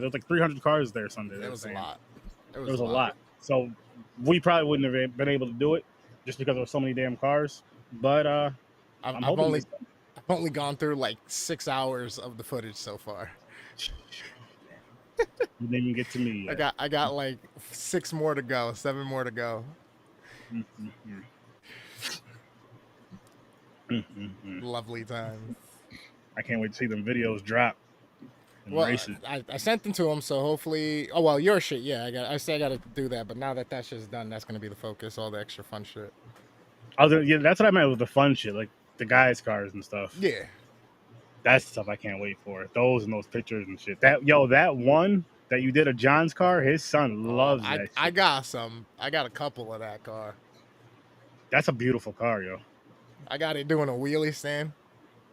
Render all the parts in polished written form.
there was like 300 cars there Sunday. It was a lot. It was a lot. So we probably wouldn't have been able to do it just because there were so many damn cars. But I'm I've hoping only gone through like 6 hours of the footage so far. you didn't even get to me yet. I got like 6 more to go, 7 more to go. Lovely time. I can't wait to see them videos drop. Well, I sent them to him, so hopefully. Oh well, your shit, yeah. I say I got to do that, but now that shit's done, that's gonna be the focus. All the extra fun shit. Yeah, that's what I meant with the fun shit, like the guys' cars and stuff. Yeah, that's stuff I can't wait for. Those and those pictures and shit. That one that you did of John's car, his son loves that shit. I got some. I got a couple of that car. That's a beautiful car, yo. I got it doing a wheelie stand.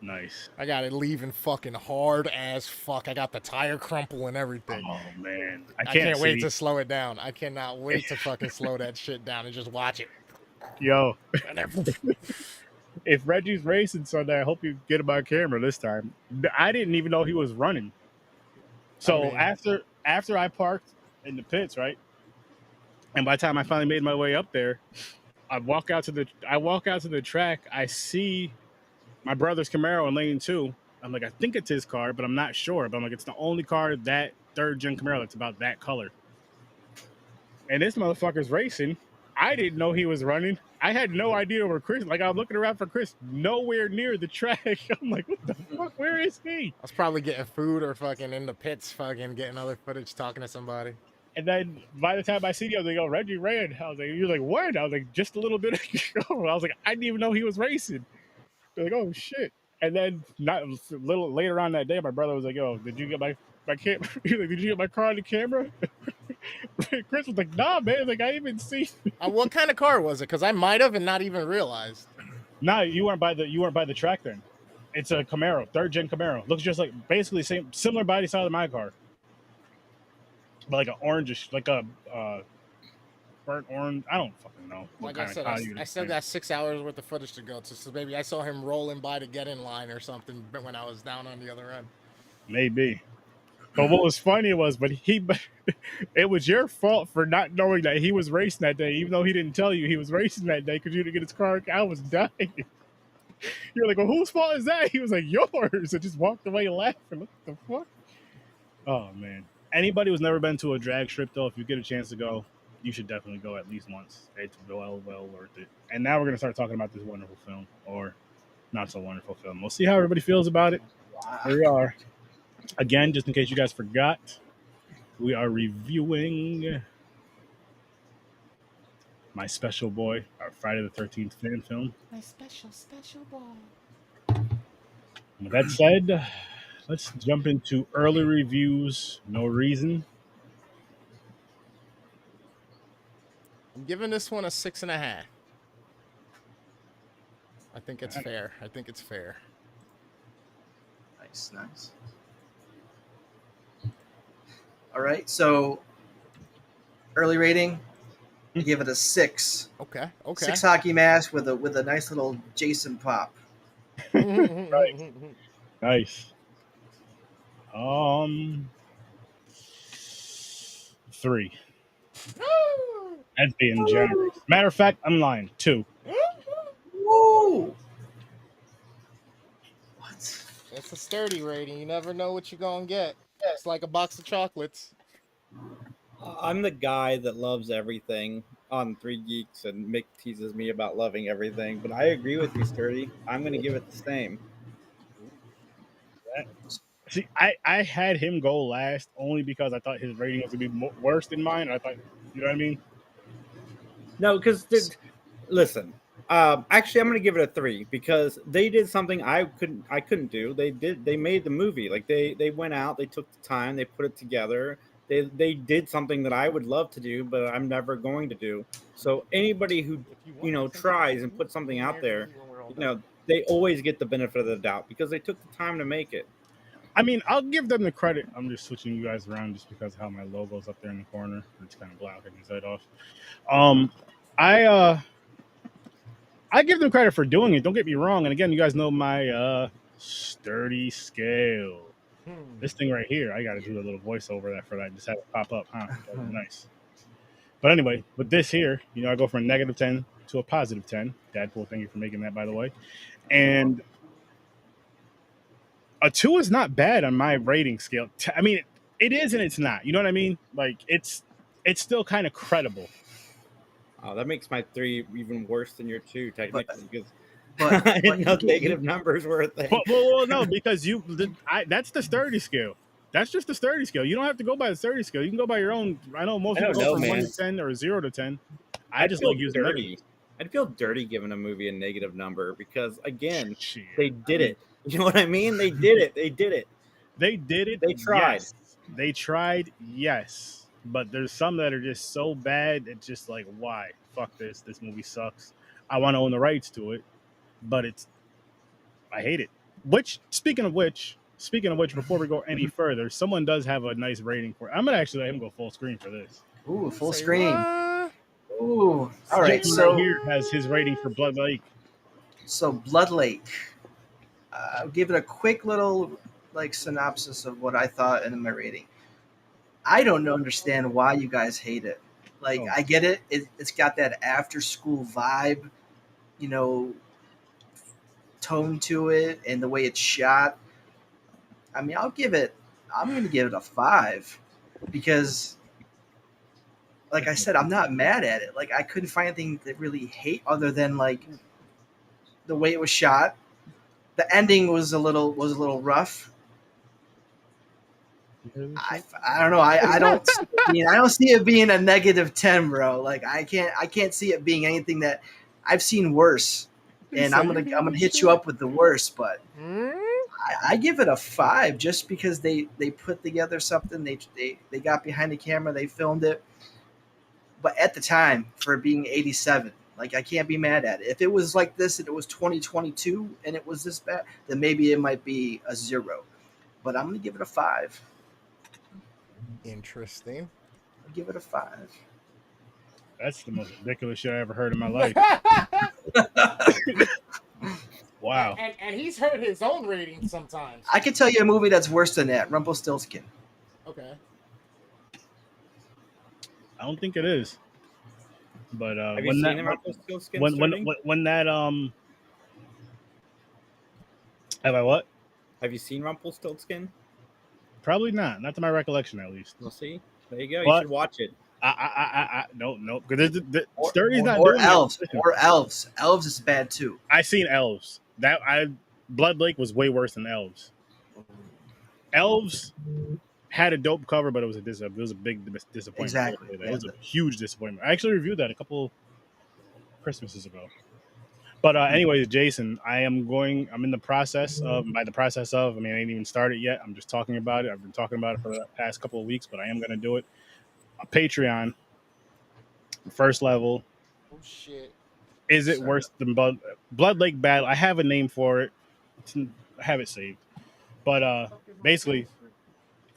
Nice. I got it leaving fucking hard as fuck. I got the tire crumple and everything. Oh man, I can't wait to slow it down. I cannot wait to fucking slow that shit down and just watch it. Yo, if Reggie's racing Sunday, I hope you get him on camera this time. I didn't even know he was running. So after I parked in the pits, right, and by the time I finally made my way up there, I walk out to the track. I see my brother's Camaro in lane 2. I'm like, I think it's his car, but I'm not sure. But I'm like, it's the only car, that third-gen Camaro, that's about that color. And this motherfucker's racing. I didn't know he was running. I had no idea where Chris. Like, I'm looking around for Chris, nowhere near the track. I'm like, what the fuck? Where is he? I was probably getting food or fucking in the pits, fucking getting other footage, talking to somebody. And then by the time I see you, I was like, oh, Reggie ran. I was like, you're like, what? I was like, just a little bit ago. I was like, I didn't even know he was racing. They're like, oh shit. And then not a little later on that day, my brother was like, yo, did you get my camera? Like, did you get my car on the camera? Chris was like, nah, man. Like, I didn't even see. What kind of car was it? Because I might have and not even realized. Nah, you weren't by the track then. It's a Camaro, third-gen Camaro. Looks just like basically similar body style to my car. But like an orangish, like a burnt orange. I don't fucking know. Like I said, I still got 6 hours worth of footage to go. So maybe I saw him rolling by to get in line or something when I was down on the other end. Maybe. But what was funny was, it was your fault for not knowing that he was racing that day, even though he didn't tell you he was racing that day because you didn't get his car. I was dying. You're like, well, whose fault is that? He was like, yours. And just walked away laughing. What the fuck? Oh, man. Anybody who's never been to a drag strip, though, if you get a chance to go, you should definitely go at least once. It's well worth it. And now we're going to start talking about this wonderful film, or not so wonderful film. We'll see how everybody feels about it. Here we are. Again, just in case you guys forgot, we are reviewing My Special Boy, our Friday the 13th fan film. My special boy. With that said, let's jump into early reviews. No reason. I'm giving this one a 6.5. I think it's fair. Nice. All right, so early rating, I give it a 6. Okay. 6 hockey mask with a nice little Jason pop. Right. Nice. 3. That's being generous. Matter of fact, I'm lying. 2. Woo! What? It's a sturdy rating. You never know what you're gonna get. It's like a box of chocolates. I'm the guy that loves everything on Three Geeks, and Mick teases me about loving everything. But I agree with you, Sturdy. I'm going to give it the same. See, I had him go last only because I thought his rating was going to be worse than mine. I thought, you know what I mean? No, because listen. Actually, I'm going to give it a 3 because they did something I couldn't do. They made the movie. Like they went out, they took the time, they put it together. They did something that I would love to do, but I'm never going to do. So anybody who tries and puts something out there, they always get the benefit of the doubt because they took the time to make it. I mean, I'll give them the credit. I'm just switching you guys around just because how my logo's up there in the corner. It's kind of blocking his head off. I give them credit for doing it. Don't get me wrong. And again, you guys know my sturdy scale. This thing right here, I got to do a little voiceover that for that. Just have it pop up, huh? That'd be nice. But anyway, with this here, I go from a -10 to a +10. Dadpool, thank you for making that, by the way. And a 2 is not bad on my rating scale. I mean, it is and it's not. You know what I mean? Like it's still kind of credible. Oh, that makes my 3 even worse than your 2, technically, because But I didn't know negative numbers were a thing. Well, no, because that's the sturdy scale. That's just the sturdy scale. You don't have to go by the sturdy scale. You can go by your own. I know most people go from 1 to 10 or 0 to 10. I just like using dirty. I'd feel dirty giving a movie a negative number because, again, Shit. they did it. You know what I mean? They did it. They did it. They did it. They tried. Yes. They tried, yes. But there's some that are just so bad, it's just like, why? Fuck this. This movie sucks. I want to own the rights to it, but I hate it. Speaking of which, before we go any further, someone does have a nice rating for it. I'm going to actually let him go full screen for this. Ooh, full screen. Ooh. All right. Jason So right here has his rating for Blood Lake. So Blood Lake. I'll give it a quick little synopsis of what I thought in my rating. I don't understand why you guys hate it. I get it. It's got that after school vibe, tone to it, and the way it's shot. I mean, I'm going to give it a 5 because, like I said, I'm not mad at it. I couldn't find anything to really hate other than the way it was shot. The ending was a little rough. I don't know. I don't see it being a -10, bro. I can't see it being anything that I've seen worse. And I'm gonna hit you up with the worst, but I give it a 5 just because they put together something. They got behind the camera, they filmed it. But at the time, for being 87, I can't be mad at it. If it was like this and it was 2022 and it was this bad, then maybe it might be a 0. But I'm gonna give it a 5. Interesting. I'll give it a 5. That's the most ridiculous shit I ever heard in my life. Wow. And he's heard his own rating sometimes. I could tell you a movie that's worse than that, Rumpelstiltskin. Okay. I don't think it is. But have you seen Rumpelstiltskin? When that have I what? Have you seen Rumpelstiltskin? Probably not. Not to my recollection, at least. We'll see. There you go. But you should watch it. No, because Sturdy's not or doing Elves. it. Or Elves. Elves is bad too. I seen Elves. Blood Lake was way worse than Elves. Elves had a dope cover, but it was a big disappointment. Exactly. It was a huge disappointment. I actually reviewed that a couple Christmases ago. But anyways, Jason, I'm in the process of, I ain't even started yet. I'm just talking about it. I've been talking about it for the past couple of weeks, but I am going to do it. A Patreon, first level. Oh, shit. Is it worse than Blood Lake Battle? I have a name for it. I have it saved. But basically,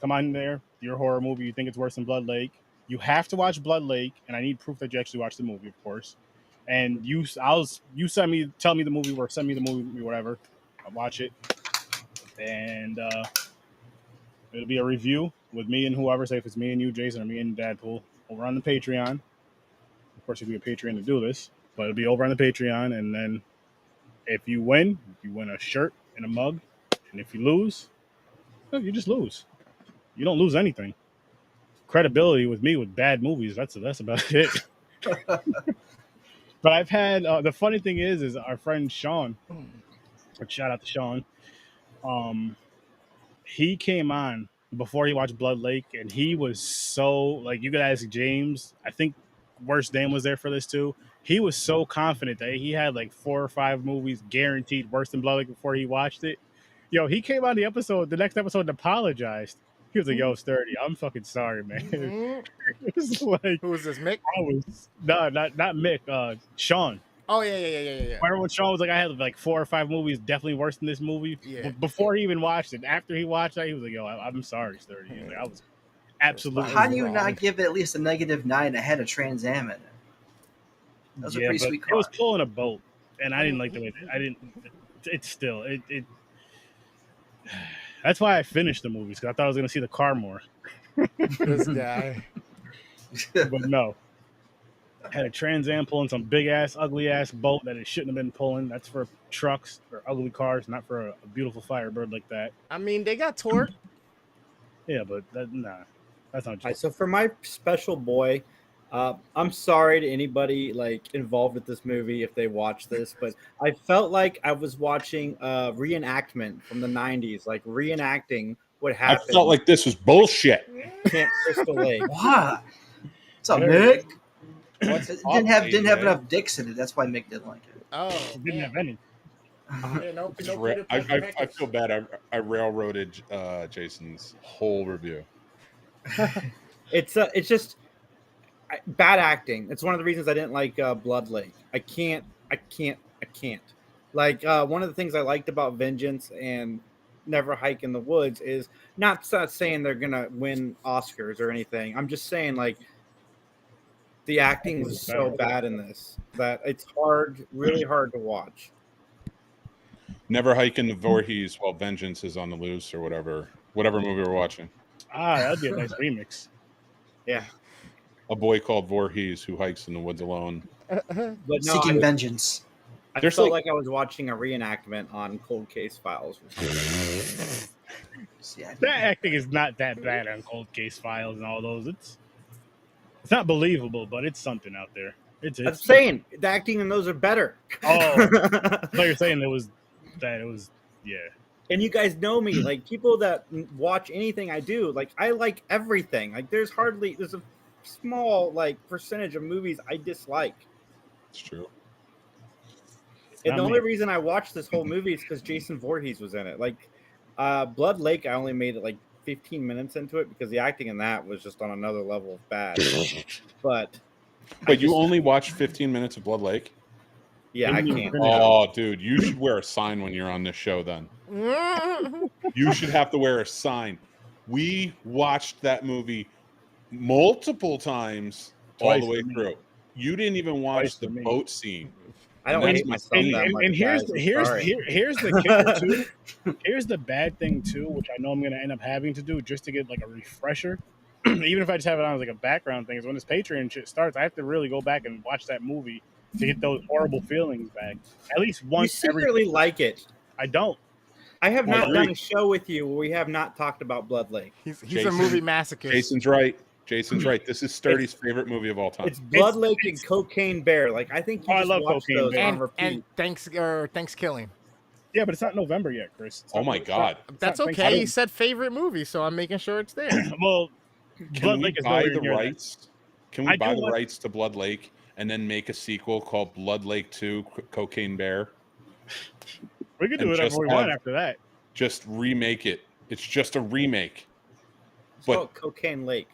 come on there. Your horror movie, you think it's worse than Blood Lake. You have to watch Blood Lake, and I need proof that you actually watched the movie, of course. And you tell me the movie or send me the movie, whatever. I'll watch it, and it'll be a review with me and whoever. Say if it's me and you, Jason, or me and Dadpool, over on the Patreon. Of course, it'll be a Patreon to do this, but it'll be over on the Patreon. And then if you win a shirt and a mug, and if you lose, you just lose. You don't lose anything. Credibility with me with bad movies. That's about it. But I've had the funny thing is our friend Sean. Shout out to Sean. He came on before he watched Blood Lake, and he was so you could ask James. I think Worst Dan was there for this too. He was so confident that he had 4 or 5 movies guaranteed worse than Blood Lake before he watched it. Yo, he came on the next episode, and apologized. He was like, "Yo, Sturdy, I'm fucking sorry, man." It was who was this, Mick? Not Mick. Sean. Oh yeah. Remember when Sean was like, "I had 4 or 5 movies definitely worse than this movie." Yeah. Before he even watched it, after he watched that, he was like, "Yo, I'm sorry, Sturdy." He's like, "I was absolutely." How do you not give it at least a -9 ahead of Trans Am? That was a pretty sweet car. It was pulling a boat, and I didn't like the way I didn't. It's still it. That's why I finished the movies, because I thought I was going to see the car more. This guy. But no. Had a Trans Am pulling some big ass, ugly ass boat that it shouldn't have been pulling. That's for trucks or ugly cars, not for a beautiful Firebird like that. I mean, they got torque. Yeah, but nah, that's not All true. right, so for my special boy, I'm sorry to anybody like involved with this movie if they watch this, but I felt like I was watching a reenactment from the '90s, like reenacting what I happened felt like this was bullshit. at Camp Crystal Lake. What? What's up, There Mick? What's It up, didn't have lady? enough dicks in it. That's why Mick didn't like it. Oh, Didn't have any. Yeah, no, Just no ra- Peter I Piper feel bad. I railroaded Jason's whole review. It's just bad acting. It's one of the reasons I didn't like Blood Lake. I can't. Like one of the things I liked about Vengeance and Never Hike in the Woods is not saying they're gonna win Oscars or anything. I'm just saying like the acting was so bad in this that it's really hard to watch. Never hike in the Voorhees while vengeance is on the loose, or whatever movie we're watching. That'd be a nice remix. Yeah, A boy called Voorhees who hikes in the woods alone. but no, Seeking vengeance. I There's felt like- like I was watching a reenactment on Cold Case Files. Yeah, That acting is not that bad on Cold Case Files and all those. It's not believable, but it's something out there. I'm saying the acting in those are better. Oh, but you're saying it was yeah. And you guys know me, like people that watch anything I do, like I like everything. Like there's a small like percentage of movies I dislike. It's true. And Not the me. only reason I watched this whole movie is because Jason Voorhees was in it. Like Blood Lake, I only made it like 15 minutes into it because the acting in that was just on another level of bad. But you only watched 15 minutes of Blood Lake? yeah, I Didn't can't. even Oh, dude, you should wear a sign when you're on this show then. You should have to wear a sign. We watched that movie multiple times all Twice the way for me. through. You didn't even watch Twice the for me. boat scene. I don't That's hate my myself thing. that much. And here's guys. I'm here's sorry. here's the kicker too. Here's the bad thing too, which I know I'm gonna end up having to do just to get like a refresher. Even if I just have it on as like a background thing, is when this Patreon shit starts, I have to really go back and watch that movie to get those horrible feelings back. At least You once secretly like it. I don't. I have I not agree. done a show with you where we have not talked about Blood Lake. He's a Jason- movie masochist. Jason's right. This is Sturdy's favorite movie of all time. It's Blood Lake and Cocaine Bear. Like I think you Oh, I just love watched Cocaine those Bear. on repeat. and Thanksgiving. Yeah, but it's not November yet, Chris. It's Oh not- my it's God. not- it's That's not okay. He Thanksgiving. said favorite movie, so I'm making sure it's there. Well, Can Blood we Lake is buy nowhere the near that. rights? Can we I buy do the want- rights to Blood Lake and then make a sequel called Blood Lake 2 Cocaine Bear? We could do and whatever just we want have- after that. Just remake it. It's just a remake. It's But- called Cocaine Lake.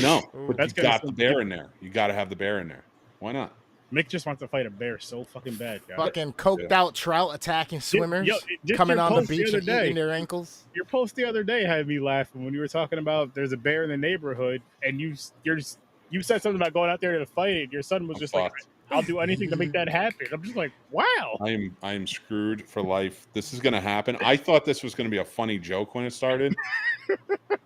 No, Ooh. but That's you gonna got the sound- bear in there. You got to have the bear in there. Why not? Mick just wants to fight a bear so fucking bad, guys. Fucking coked out trout attacking swimmers just coming your on the post the beach other and day. eating their ankles. Your post the other day had me laughing when you were talking about there's a bear in the neighborhood, and you said something about going out there to fight it. Your son was I'm just fucked. like, "I'll do anything to make that happen." I'm just like, "Wow." I am screwed for life. This is going to happen. I thought this was going to be a funny joke when it started,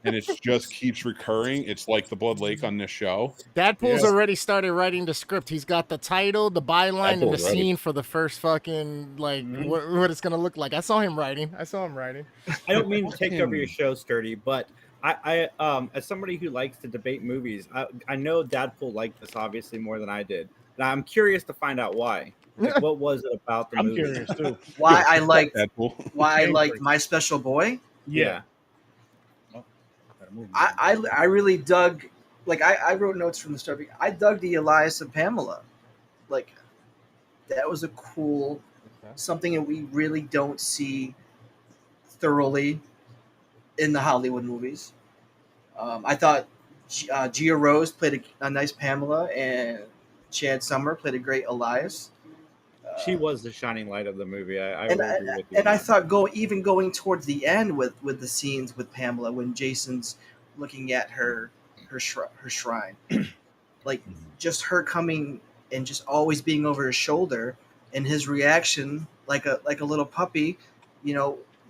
and it just keeps recurring. It's like the Blood Lake on this show. Dadpool's Yeah. already started writing the script. He's got the title, the byline, and the Dadpool's ready. scene for the first fucking like what it's gonna look like. I saw him writing. I don't mean to take over your show, Sturdy, but I as somebody who likes to debate movies, I know Dadpool liked this obviously more than I did. And I'm curious to find out why. Like, what was it about the I'm movie? curious too. Why I liked Deadpool. My Special Boy. Yeah. I really dug, like I wrote notes from the start. I dug the Elias and Pamela, like that was a cool something that we really don't see thoroughly in the Hollywood movies. I thought Gia Rose played a nice Pamela, and Chad Summer played a great Elias. She was the shining light of the movie. I and will I, agree with you. and I thought going towards the end with the scenes with Pamela when Jason's looking at her shrine, like just her coming and just always being over his shoulder, and his reaction like a little puppy,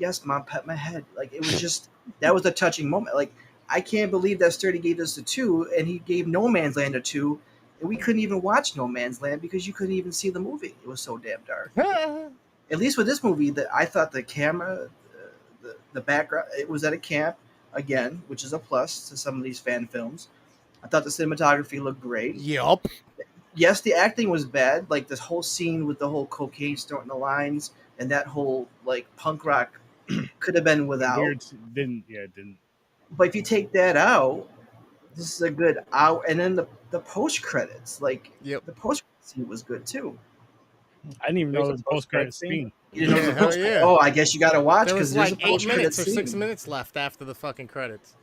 yes, Mom, pet my head. Like it was just that was a touching moment. Like I can't believe that Sturdy gave this a 2, and he gave No Man's Land a 2, and we couldn't even watch No Man's Land because you couldn't even see the movie. It was so damn dark. At least with this movie, that I thought the camera, the background, it was at a camp again, which is a plus to some of these fan films. I thought the cinematography looked great. Yup. Yes, the acting was bad. Like this whole scene with the whole cocaine snorting the lines and that whole like punk rock could have been without. It didn't. But if you take that out, this is a good hour. And then the post credits, like Yep. the post scene was good too. I didn't even know There's there a was a post-credit scene? scene. You know, Yeah, the hell post- yeah. Oh, I guess you got to watch There because was there's like a 8 post credit minutes or scene. 6 minutes left after the fucking credits.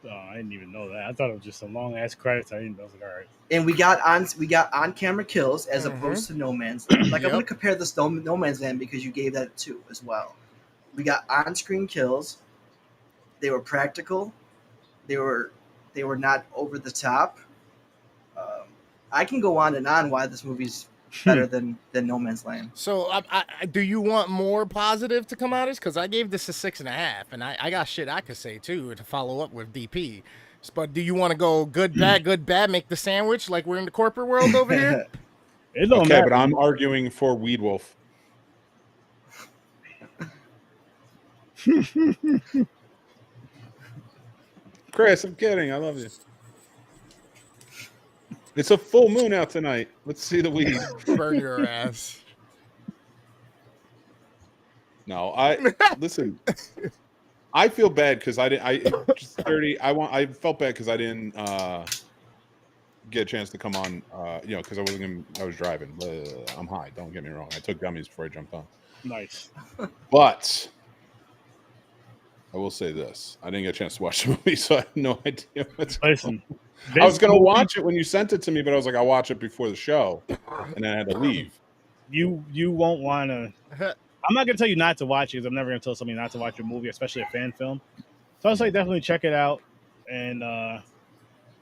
Oh, I didn't even know that. I thought it was just some long ass credits. I was like, all right. And we got on camera kills as opposed to No Man's Land. Like I'm Yep. going to compare this to No Man's Land because you gave that a 2 as well. We got on screen kills. They were practical. They were not over the top. I can go on and on why this movie's better than No Man's Land. So, do you want more positive to come out of this? Because I gave this a 6.5, and I got shit I could say too to follow up with DP. But do you want to go good, bad, make the sandwich like we're in the corporate world over here? It don't Okay, matter. but I'm arguing for Weed Wolf. Chris, I'm kidding. I love you. It's a full moon out tonight. Let's see the weed. Burn your ass. No, listen. I feel bad because I felt bad because I didn't get a chance to come on. Because I was driving. I'm high. Don't get me wrong. I took gummies before I jumped on. Nice. But I will say this: I didn't get a chance to watch the movie, so I have no idea what's. Listen, I was going to watch it when you sent it to me, but I was like, I'll watch it before the show, and then I had to leave. You won't want to. I'm not going to tell you not to watch it because I'm never going to tell somebody not to watch a movie, especially a fan film. So I'll say definitely check it out, and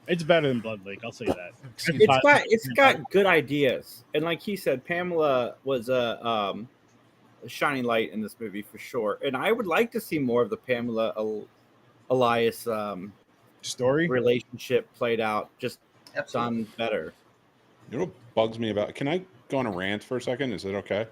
it's better than Blood Lake. I'll say that. It's got good ideas, and like he said, Pamela was a shining light in this movie for sure. And I would like to see more of the Pamela Elias story relationship played out, just Absolutely. done better. You know what bugs me about? Can I go on a rant for a second? Is it okay?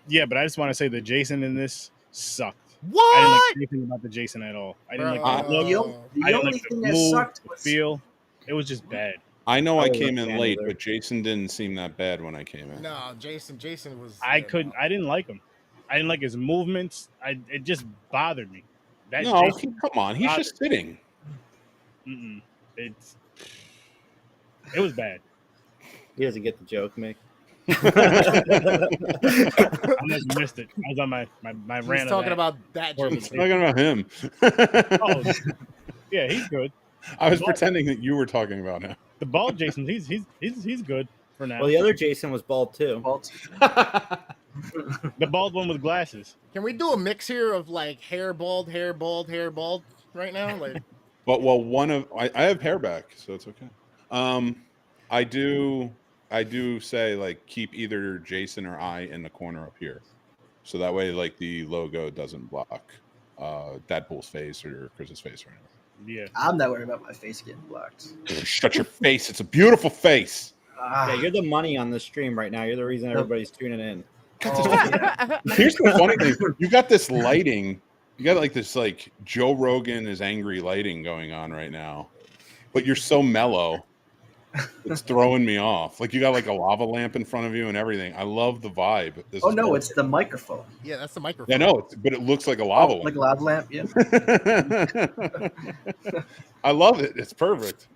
Yeah, but I just want to say that Jason in this sucked. What? I didn't like anything about the Jason at all. I didn't like the look. The I didn't only like thing the that move, sucked the was feel. It was just bad. I know I wasn't came a in fan late, either. but Jason didn't seem that bad when I came in. No, Jason was. I didn't like him. I didn't like his movements. It just bothered me. That No, Jason come on. He's just sitting. It was bad. He doesn't get the joke, Mick. I must have missed it. I was on my rant. He's talking about that Horrible Jason. I'm talking about him. Oh, yeah, he's good. I was pretending that you were talking about him. The bald Jason, he's good for now. Well, the other Jason was bald too. The bald one with glasses. Can we do a mix here of like hair bald right now? Like, But I have hair back, so it's okay. I do say like keep either Jason or I in the corner up here, so that way like the logo doesn't block Deadpool's face or Chris's face or anything. Yeah, I'm not worried about my face getting blocked. Shut your face! It's a beautiful face. Yeah, you're the money on the stream right now. You're the reason everybody's tuning in. Here's the funny thing: you got this lighting. You got like this like Joe Rogan is angry lighting going on right now, but you're so mellow. It's throwing me off. Like you got like a lava lamp in front of you and everything. I love the vibe. Oh no, it's the microphone. yeah, that's the microphone. Yeah, no, but it looks like a lava lamp. Like a lava lamp. Yeah. I love it. It's perfect.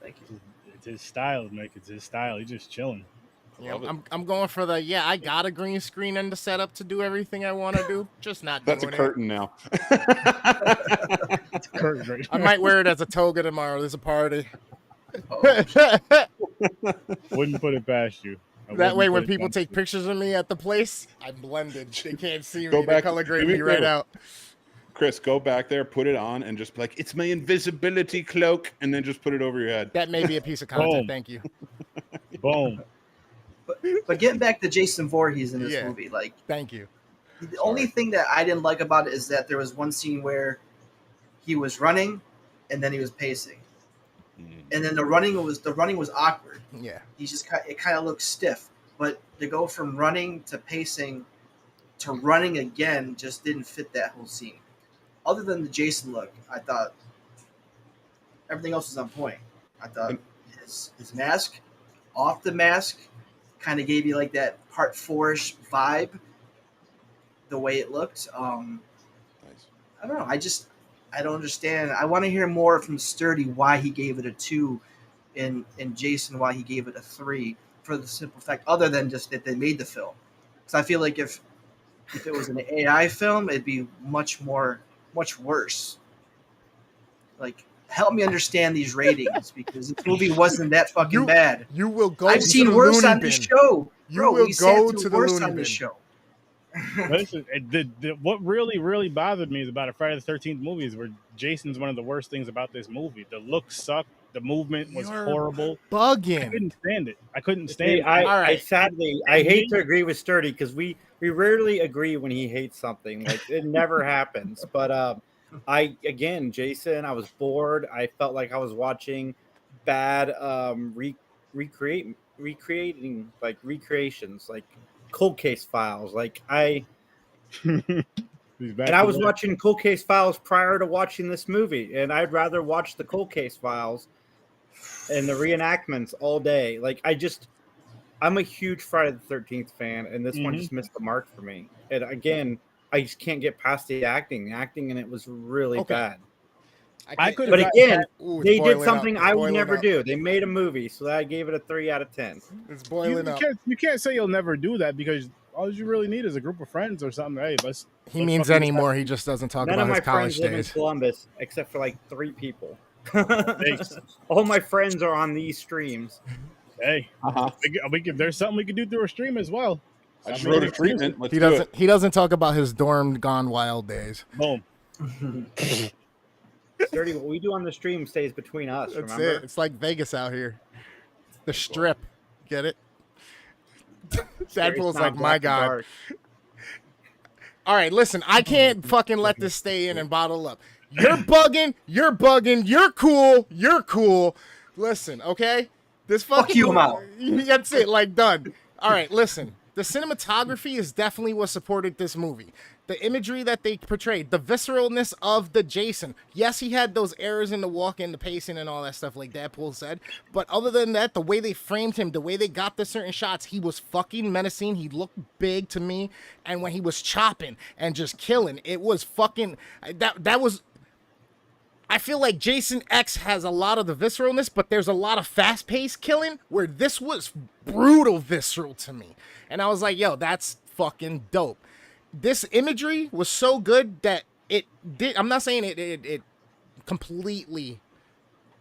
Thank you. it's his style, Nick. It's his style. He's just chilling. Yeah, I'm going for the I got a green screen and the setup to do everything I want to do. Just not That's a doing curtain now. It's curtain right I might wear it as a toga tomorrow. There's a party. Wouldn't put it past you. That way, when people take pictures of me at the place, I'm blended. They can't see Go me. back- They color grade do me me a right favor. out. Chris, go back there, put it on, and just be like, it's my invisibility cloak, and then just put it over your head. That may be a piece of content. Boom. Thank you. Boom. But getting back to Jason Voorhees in this Yeah. movie, like Thank you. The only thing that I didn't like about it is that there was one scene where he was running, and then he was pacing, and then the running was awkward. Yeah. It kind of looked stiff. But to go from running to pacing to running again just didn't fit that whole scene. Other than the Jason look, I thought everything else was on point. I thought his mask, off the mask, kind of gave you like that Part 4-ish vibe. The way it looked, Nice. I don't know. I don't understand. I want to hear more from Sturdy why he gave it a 2, and Jason why he gave it a 3, for the simple fact, other than just that they made the film. Because I feel like if it was an AI film, it'd be much worse. Like, help me understand these ratings, because this movie wasn't that fucking bad. You will go. I've seen worse on this show. You will go to the worse loony on bin. this show. Listen, what really bothered me is about a Friday the 13th movie is where Jason's one of the worst things about this movie. The look sucked. The movement was horrible. I Bugging. couldn't stand it. I couldn't stand See, it. I sadly, I hate to agree with Sturdy because we rarely agree when he hates something. Like, it never happens. But Jason, I was bored. I felt like I was watching bad recreations, like Cold Case Files. Like I was watching Cold Case Files prior to watching this movie, and I'd rather watch the Cold Case Files and the reenactments all day. Like, I'm a huge Friday the 13th fan, and this one just missed the mark for me. And again, I just can't get past the acting. The acting in it was really bad. But again, they did something I would never do. They made a movie, so I gave it a 3 out of 10. It's boiling up. You can't say you'll never do that, because all you really need is a group of friends or something. Hey, let's. He means anymore. He just doesn't talk None about of my his college friends live in days. Columbus, except for like 3 people. All my friends are on these streams. Hey, there's something we can do through a stream as well. I just wrote a treatment. Let's He do doesn't. it. He doesn't talk about his dorm gone wild days. Boom. Sturdy, what we do on the stream stays between us. That's remember? it. It's like Vegas out here. The strip. Get it? Deadpool's like, my God. All right, listen. I can't fucking let this stay in and bottle up. You're bugging. You're bugging. You're cool. You're cool. Listen, okay? This fucking. Fuck you, I'm out. That's it. Like, done. All right, listen. The cinematography is definitely what supported this movie. The imagery that they portrayed, the visceralness of the Jason. Yes, he had those errors in the walk and the pacing and all that stuff, like Deadpool said. But other than that, the way they framed him, the way they got the certain shots, he was fucking menacing. He looked big to me. And when he was chopping and just killing, it was fucking... That was... I feel like Jason X has a lot of the visceralness, but there's a lot of fast-paced killing where this was brutal visceral to me. And I was like, yo, that's fucking dope. This imagery was so good that it did. I'm not saying it completely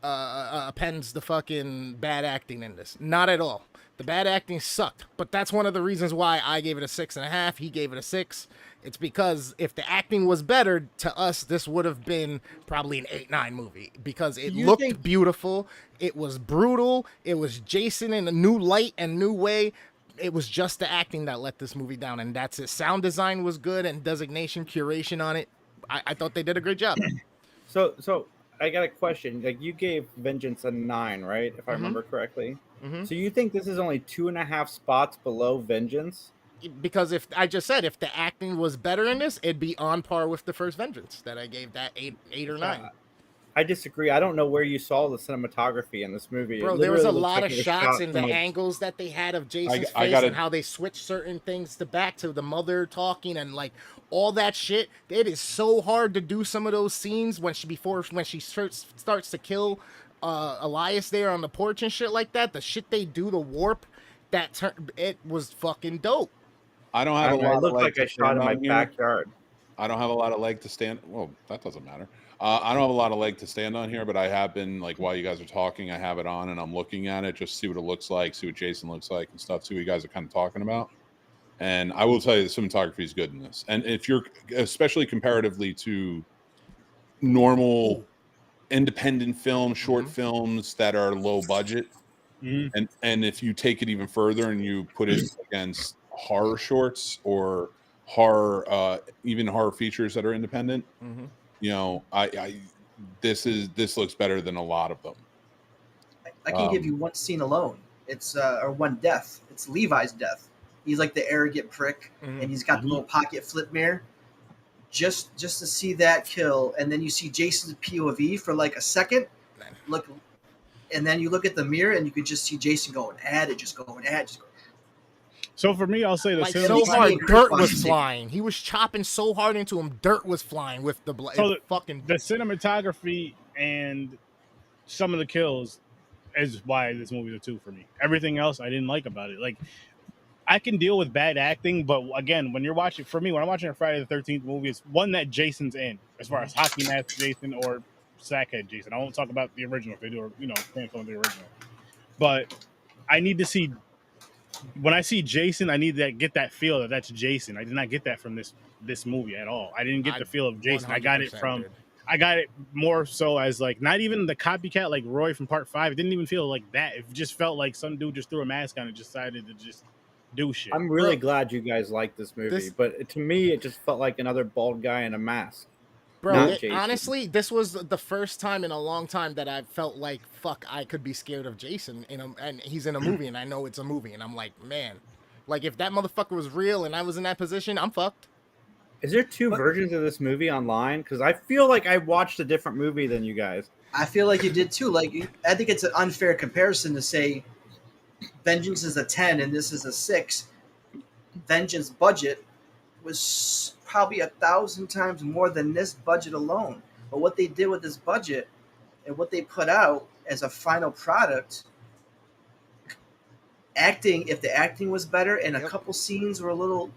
appends the fucking bad acting in this. Not at all. The bad acting sucked, but that's one of the reasons why I gave it a 6.5. He gave it a 6. It's because if the acting was better to us, this would have been probably an 8-9 movie because it looked beautiful. It was brutal. It was Jason in a new light and new way. It was just the acting that let this movie down, and that's it. Sound design was good, and designation, curation on it. I thought they did a great job. So I got a question. Like, you gave Vengeance a 9, right? If I remember correctly. So you think this is only 2.5 spots below Vengeance? Because if I just said if the acting was better in this, it'd be on par with the first Vengeance that I gave that 8 or 9. I disagree. I don't know where you saw the cinematography in this movie. Bro, there was a lot of shots and the angles that they had of Jason's face and how they switched certain things back to the mother talking and like all that shit. It is so hard to do some of those scenes when she starts to kill Elias there on the porch and shit like that. The shit they do to warp it was fucking dope. I don't have a lot it of looked leg like to I shot in my stand on backyard. I don't have a lot of leg to stand. Well, that doesn't matter. I don't have a lot of leg to stand on here, but I have been, like, while you guys are talking, I have it on and I'm looking at it, just see what it looks like, see what Jason looks like and stuff, see what you guys are kind of talking about. And I will tell you the cinematography is good in this. And if you're, especially comparatively to normal independent film, short films that are low budget, and if you take it even further and you put it against horror shorts or horror, even horror features that are independent. Mhm. You know, this looks better than a lot of them. I can give you one scene alone. It's or one death. It's Levi's death. He's like the arrogant prick, and he's got the little pocket flip mirror. Just to see that kill, and then you see Jason's POV for like a second. Look, and then you look at the mirror, and you could just see Jason going at it, just going at it, just going. So for me, I'll say the Like cinematography. so hard, dirt was flying. He was chopping so hard into him, dirt was flying with the blood. So fucking the cinematography and some of the kills is why this movie is a 2 for me. Everything else I didn't like about it. Like, I can deal with bad acting, but again, when you're watching, for me, when I'm watching a Friday the 13th movie, it's one that Jason's in, as far as hockey mask Jason or sackhead Jason. I won't talk about the original if they do, cancel the original. But I need to see, when I see Jason, I need to get that feel that that's Jason. I did not get that from this movie at all. I didn't get the feel of Jason. I got it from, I got it more so as like, not even the copycat like Roy from Part 5. It didn't even feel like that. It just felt like some dude just threw a mask on and decided to just do shit. I'm really glad you guys like this movie, but to me, it just felt like another bald guy in a mask. Bro, honestly, this was the first time in a long time that I felt like, fuck, I could be scared of Jason, and he's in a movie, and I know it's a movie, and I'm like, man, like, if that motherfucker was real and I was in that position, I'm fucked. Is there two versions of this movie online? Because I feel like I watched a different movie than you guys. I feel like you did too. Like, I think it's an unfair comparison to say Vengeance is a 10 and this is a 6. Vengeance budget was probably 1,000 times more than this budget alone. But what they did with this budget and what they put out as a final product, acting, if the acting was better and a couple scenes were a little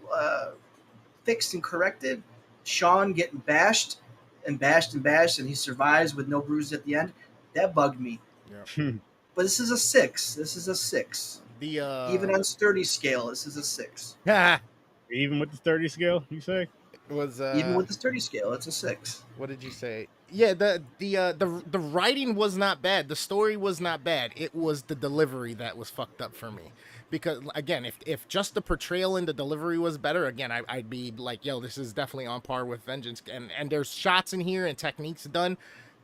fixed and corrected, Sean getting bashed, and he survives with no bruises at the end, that bugged me. Yeah. But this is a 6. This is a 6. Even on sturdy scale, this is a 6. Even with the sturdy scale, you say? Was even with the sturdy scale, it's a 6. What did you say? Yeah, the writing was not bad. The story was not bad. It was the delivery that was fucked up for me. Because again, if just the portrayal and the delivery was better, again, I'd be like, yo, this is definitely on par with Vengeance. And there's shots in here and techniques done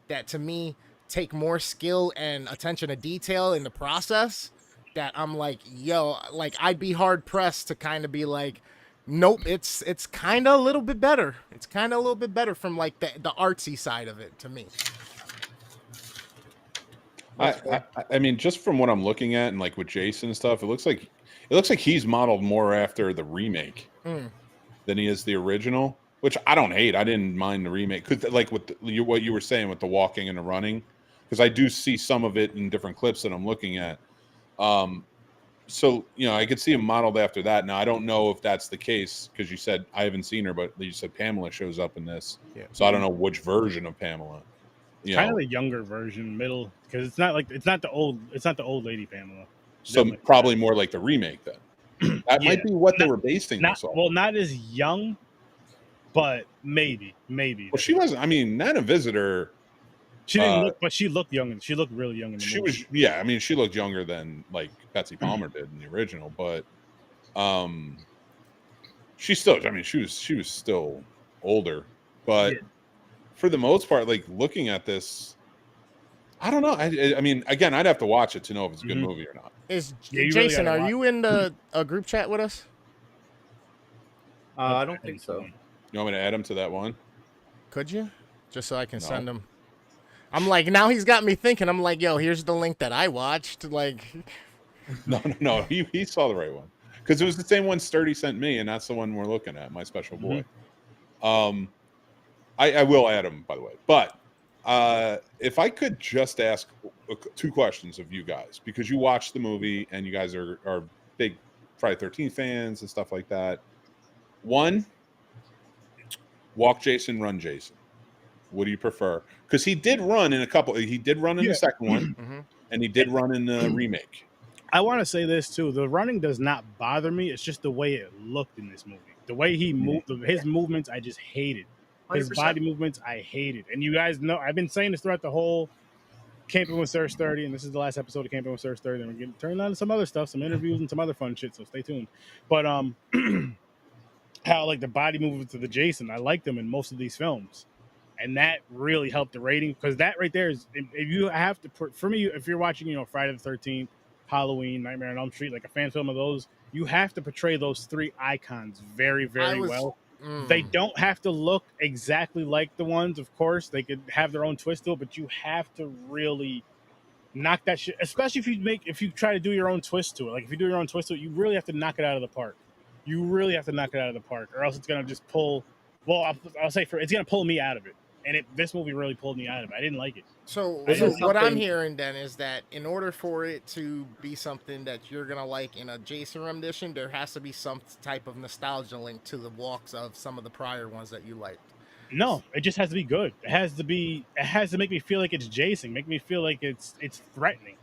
that to me take more skill and attention to detail in the process. That I'm like, yo, like I'd be hard pressed to kind of be like, nope, it's kind of a little bit better. It's kind of a little bit better from like the artsy side of it to me. I mean, just from what I'm looking at and like with Jason and stuff, it looks like he's modeled more after the remake than he is the original, which I don't hate. I didn't mind the remake because like with what you were saying with the walking and the running, because I do see some of it in different clips that I'm looking at. So, I could see him modeled after that. Now, I don't know if that's the case because you said I haven't seen her, but you said Pamela shows up in this. Yeah. So I don't know which version of Pamela. Kind of the younger version, middle, because it's not the old lady Pamela. So probably more like the remake then. That might be what they were basing this on. Well, not as young, but maybe. Well, she wasn't. I mean, Nana Visitor. She didn't look, but she looked young, and she looked really young in the movie. I mean, she looked younger than like Betsy Palmer did in the original, but she still. I mean, she was still older, but for the most part, like looking at this, I don't know. I mean, again, I'd have to watch it to know if it's a good movie or not. Jason, are you in a group chat with us? I don't think so. You want me to add him to that one? Could you? Just so I can send him. I'm like, now he's got me thinking. I'm like, yo, here's the link that I watched. Like, no. He saw the right one because it was the same one Sturdy sent me, and that's the one we're looking at. My special boy. I will add him, by the way. But if I could just ask 2 questions of you guys, because you watched the movie and you guys are big Friday 13th fans and stuff like that. 1, walk Jason, run Jason. What do you prefer? Because he did run in a couple. He did run in the second one, and he did run in the remake. I want to say this too: the running does not bother me. It's just the way it looked in this movie. The way he moved, his movements, I just hated. His 100%. body movements, I hated. And you guys know, I've been saying this throughout the whole Camping with Sir Sturdy, and this is the last episode of Camping with Sir Sturdy. And we're getting turned on to some other stuff, some interviews and some other fun shit. So stay tuned. But how like the body movements of the Jason. I like them in most of these films, and that really helped the rating because that right there is if you have to put for me if you're watching Friday the 13th, Halloween, Nightmare on Elm Street, like a fan film of those, you have to portray those three icons very I very was. well. They don't have to look exactly like the ones, of course. They could have their own twist to it, but you have to really knock that shit. Especially if you try to do your own twist to it. Like if you do your own twist to it, you really have to knock it out of the park. You really have to knock it out of the park, or else it's gonna just pull. Well, I'll say it's gonna pull me out of it. And this movie really pulled me out of it. I didn't like it. So, I so didn't- what I'm something- hearing then is that in order for it to be something that you're gonna like in a Jason rendition, there has to be some type of nostalgia link to the walks of some of the prior ones that you liked. No, it just has to be good. It has to be. It has to make me feel like it's Jason. Make me feel like it's threatening.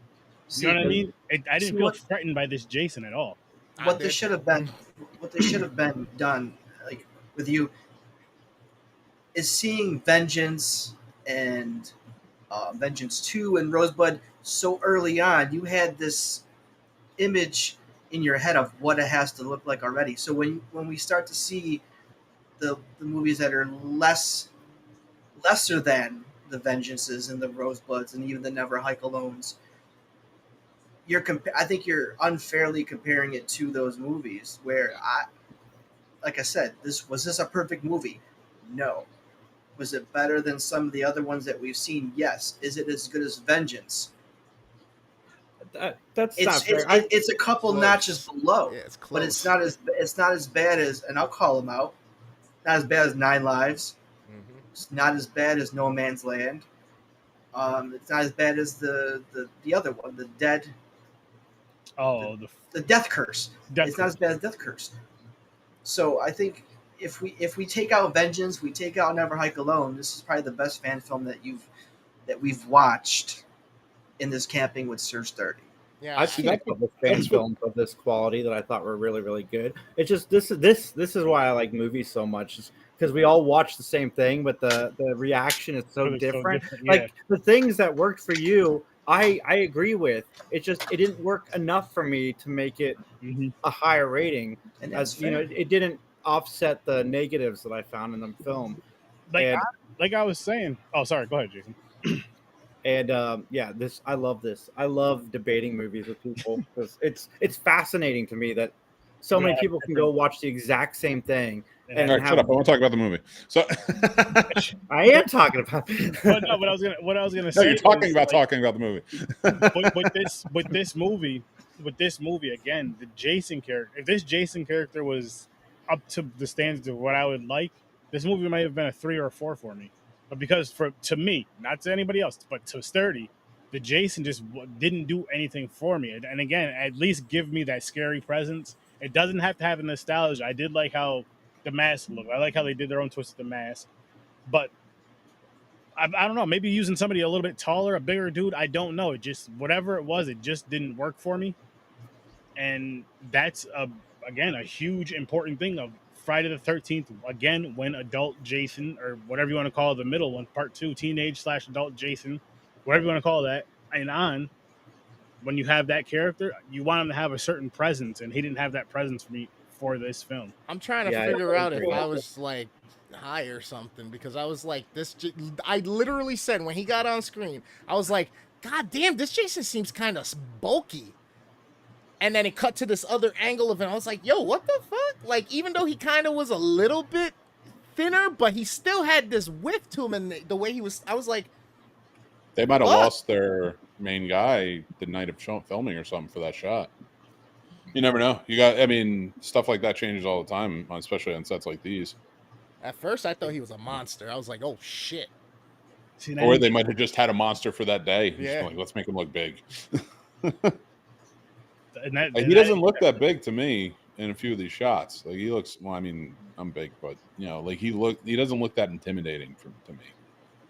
See, You know what I mean? I see didn't feel what- threatened by this Jason at all. what this should have been, done, like with you, is seeing Vengeance and Vengeance 2 and Rosebud so early on. You had this image in your head of what it has to look like already. So when we start to see the movies that are lesser than the Vengeances and the Rosebuds and even the Never Hike Alones, I think you're unfairly comparing it to those movies where like I said, was this a perfect movie? No. Was it better than some of the other ones that we've seen? Yes. Is it as good as Vengeance? That's not fair. It's a couple Close. notches below, Yeah, it's close. but it's not as bad as, and I'll call them out. Not as bad as Nine Lives. Mhm. It's not as bad as No Man's Land. It's not as bad as the other one, the Oh, the Death Curse. Death It's not as bad as Death Curse. So I think if we take out Vengeance, we take out Never Hike Alone. This is probably the best fan film that we've watched in this Camping with Surge 30. Yeah, I've seen a couple fan films of this quality that I thought were really, really good. It's just this is why I like movies so much, because we all watch the same thing, but the reaction is so different. yeah. Like the things that worked for you, I agree with. It didn't work enough for me to make it Mhm. a higher rating. And that's As you know, it didn't offset the negatives that I found in the film. And- Like I was saying. Oh, sorry. Go ahead, Jason. And I love this. I love debating movies with people because it's fascinating to me that so many people can go watch the exact same thing. And All right, shut up. I want to talk about the movie. So I am talking about. But no, what I was gonna no, say. you're talking was, about like, talking about the movie. with this movie again, the Jason character. If this Jason character was up to the standards of what I would like, this movie might have been a 3 or a 4 for me. But because to me, not to anybody else, but to Sturdy, the Jason just didn't do anything for me. And again, at least give me that scary presence. It doesn't have to have a nostalgia. I did like how the mask looked. I like how they did their own twist of the mask. But I don't know. Maybe using somebody a little bit taller, a bigger dude. I don't know. It just whatever it was, it just didn't work for me. And that's again a huge important thing of Friday the 13th. Again, when adult Jason or whatever you want to call the middle one, part 2, teenage/adult Jason, whatever you want to call that, and on. When you have that character, you want him to have a certain presence, and he didn't have that presence for me for this film. I'm trying to Yeah, I figure out if agree. I was like high or something because I was like I literally said when he got on screen, I was like, God damn, this Jason seems kind of bulky. And then it cut to this other angle of it. I was like, yo, what the fuck? Like, even though he kind of was a little bit thinner, but he still had this width to him, and the way he was, I was like, They might have What? lost their main guy the night of filming or something for that shot. You never know. Stuff like that changes all the time, especially on sets like these. at first I thought he was a monster. I was like, oh shit. See, Or they might have just had a monster for that day. Yeah. Just like, let's make him look big. and He doesn't look that big to me in a few of these shots. Like he looks. Well, I mean, I'm big, but like he doesn't look that intimidating to me.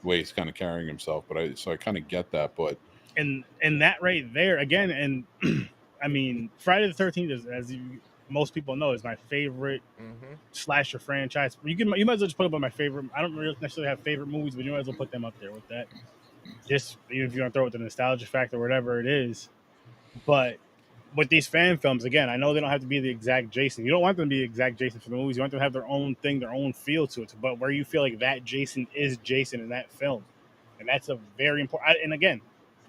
The way he's kind of carrying himself, but I kind of get that. But and that right there again, and I mean, Friday the 13th is, as most people know, is my favorite Mm-hmm. slasher franchise. You might as well just put up on my favorite. I don't really necessarily have favorite movies, but you might as well put them up there with that. Just even if you want to throw it the nostalgia factor, whatever it is. But with these fan films, again, I know they don't have to be the exact Jason. You don't want them to be the exact Jason for the movies. You want them to have their own thing, their own feel to it. But where you feel like that Jason is Jason in that film, and that's a very important. And again,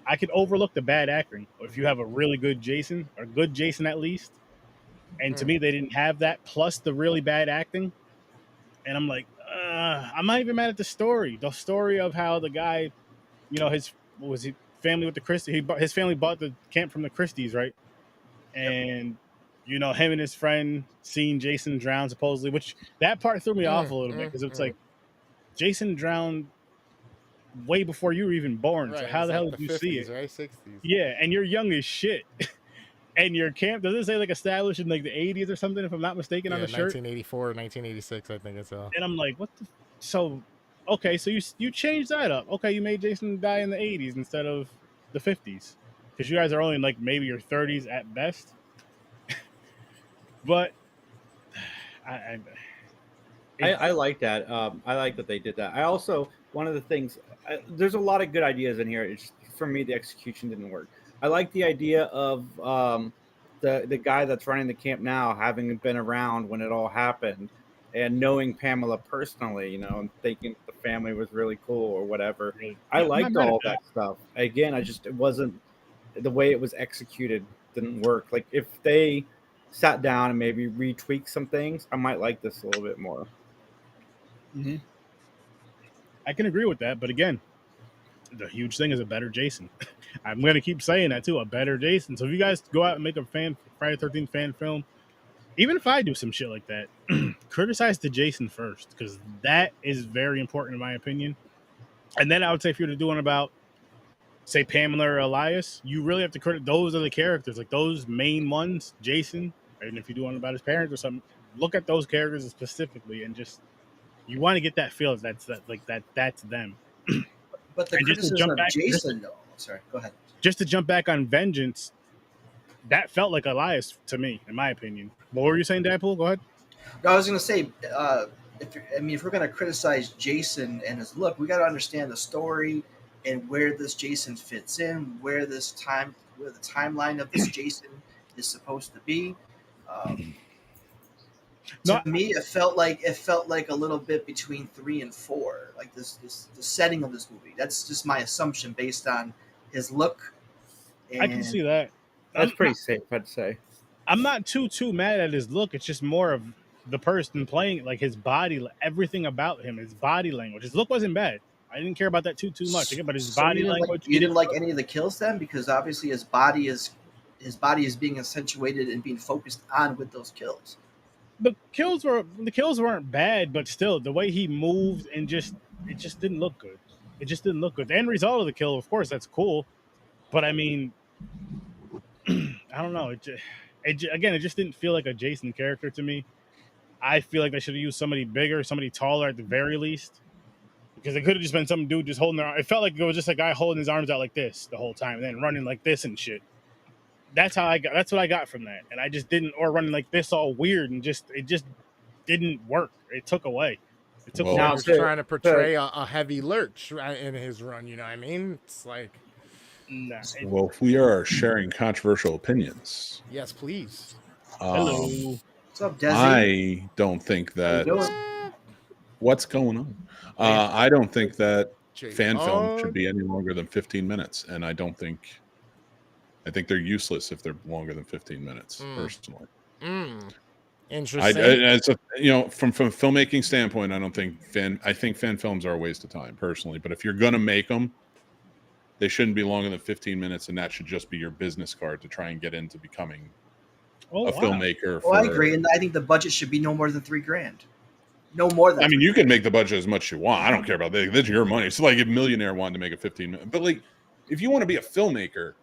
I could overlook the bad acting if you have a really good Jason or good Jason at least. And to me, they didn't have that plus the really bad acting. And I'm like, I'm not even mad at the story. The story of how the guy, his what was he family with the Christie. His family bought the camp from the Christies, right? And him and his friend seeing Jason drown supposedly, which that part threw me off a little bit because it's like Jason drowned way before you were even born. Right, So how the like hell the did you 50s, see it? right? 60s. Yeah, and you're young as shit. And your camp does it say like established in like the 80s or something, if I'm not mistaken, Yeah, on the shirt? 1984, 1986, I think it's all. And I'm like, what the? So, okay, so you changed that up. Okay, you made Jason die in the 80s instead of the 50s because you guys are only in like maybe your 30s at best. But I I like that. I like that they did that. I also one of the things. There's a lot of good ideas in here. It's just, for me, the execution didn't work. I like the idea of the guy that's running the camp now having been around when it all happened and knowing Pamela personally, and thinking the family was really cool or whatever. really, I I'm not liked mad at all that stuff. Again, it wasn't the way it was executed didn't work. Like if they sat down and maybe retweak some things, I might like this a little bit more. Mhm. I can agree with that, but again, the huge thing is a better Jason. I'm gonna keep saying that too, a better Jason. So if you guys go out and make a Friday 13th fan film, even if I do some shit like that, criticize the Jason first because that is very important in my opinion. And then I would say if you're to do one about, say, Pamela or Elias, you really have to credit those are the characters, like those main ones, Jason. And if you do one about his parents or something, look at those characters specifically and just you want to get that feel that's them. But the And just to criticism jump of back, Jason, though. Sorry, go ahead. just to jump back on Vengeance, that felt like Elias to me, in my opinion. What were you saying, Deadpool? Go ahead. No, I was going to say, if we're going to criticize Jason and his look, we got to understand the story and where this Jason fits in, where the timeline of this Jason is supposed to be. Um, No, to me, it felt like a little bit between 3 and 4, like the setting of this movie. That's just my assumption based on his look. I can see that. That's I'm, pretty safe, I'd say. I'm not too mad at his look. It's just more of the person playing it, like his body, everything about him, his body language. His look wasn't bad. I didn't care about that too much. Again, but his So body language. you didn't like any of the kills then, because obviously his body is being accentuated and being focused on with those kills. The kills weren't bad, but still the way he moved and it just didn't look good. It just didn't look good. The end result of the kill, of course, that's cool, but I mean, I don't know. Again, it just didn't feel like a Jason character to me. I feel like they should have used somebody bigger, somebody taller at the very least, because it could have just been some dude just holding their. It felt like it was just a guy holding his arms out like this the whole time, and then running like this and shit. That's how I got. That's what I got from that, and I just didn't, or running like this all weird and it just didn't work. It took away. It took Well, away. Now Now, he's to- trying to portray a heavy lurch in his run. You know what I mean? It's like, Nah, Well, if we are sharing controversial opinions, yes, please. hello. What's up, Desi? I don't think How you that. doing? What's going on? I don't think that Jake. fan film should be any longer than 15 minutes, and I think they're useless if they're longer than 15 minutes. Personally, Interesting. from a filmmaking standpoint, I think fan films are a waste of time personally. But if you're gonna make them, they shouldn't be longer than 15 minutes, and that should just be your business card to try and get into becoming Oh, a wow. filmmaker. Well, I agree, and I think the budget should be no more than $3,000. No more than. I mean, you can make the budget as much as you want. I don't care about that. That's your money. It's like if Millionaire wanted to make a 15-minute. But like, if you want to be a filmmaker,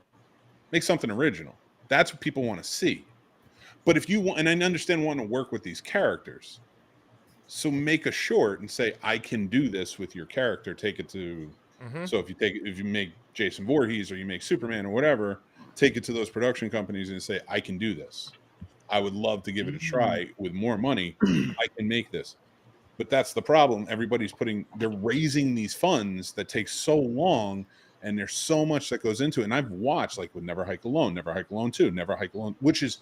make something original. That's what people want to see. But if you want, and I understand wanting to work with these characters, so make a short and say, I can do this with your character. Take it to. So if you make Jason Voorhees or you make Superman or whatever, take it to those production companies and say, I can do this. I would love to give it a try with more money. I can make this. But that's the problem. They're raising these funds that take so long And there's so much that goes into it. And I've watched, like, with Never Hike Alone, Never Hike Alone 2, Never Hike Alone, which is,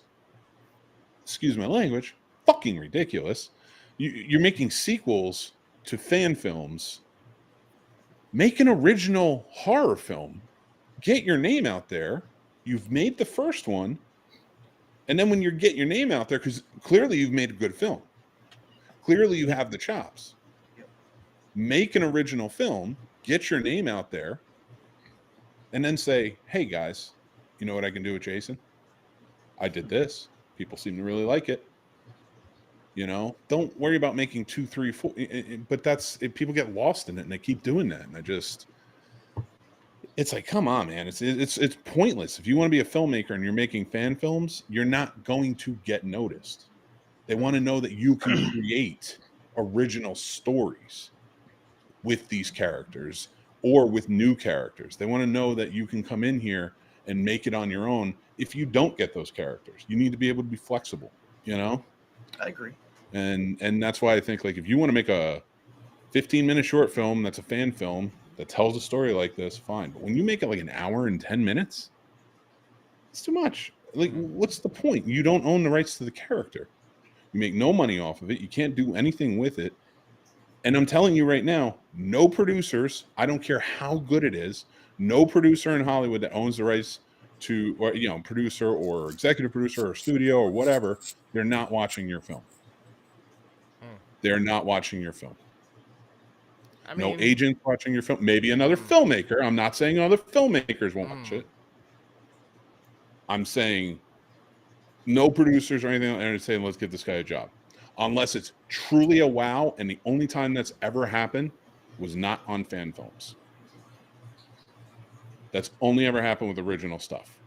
excuse my language, fucking ridiculous. You're making sequels to fan films. Make an original horror film. Get your name out there. You've made the first one. And then when you get your name out there, because clearly you've made a good film. Clearly you have the chops. Make an original film. Get your name out there. And then say, hey, guys, you know what I can do with Jason? I did this. People seem to really like it. You know, don't worry about making 2, 3, 4. But people get lost in it, and they keep doing that. And it's like, come on, man. It's pointless. If you want to be a filmmaker and you're making fan films, you're not going to get noticed. They want to know that you can create original stories with these characters or with new characters. They want to know that you can come in here and make it on your own. If you don't get those characters, you need to be able to be flexible, you know? I agree. And that's why I think, like, if you want to make a 15-minute short film that's a fan film that tells a story like this, fine. But when you make it like an hour and 10 minutes, it's too much. Like, what's the point? You don't own the rights to the character. You make no money off of it. You can't do anything with it. And I'm telling you right now, no producers, I don't care how good it is, no producer in Hollywood that owns the rights to, or, you know, producer or executive producer or studio or whatever, they're not watching your film. They're not watching your film. I mean, no agent watching your film. Maybe another filmmaker. I'm not saying other filmmakers won't watch it. I'm saying no producers or anything like that saying, let's give this guy a job. Unless it's truly a wow, and the only time that's ever happened was not on fan films. That's only ever happened with original stuff.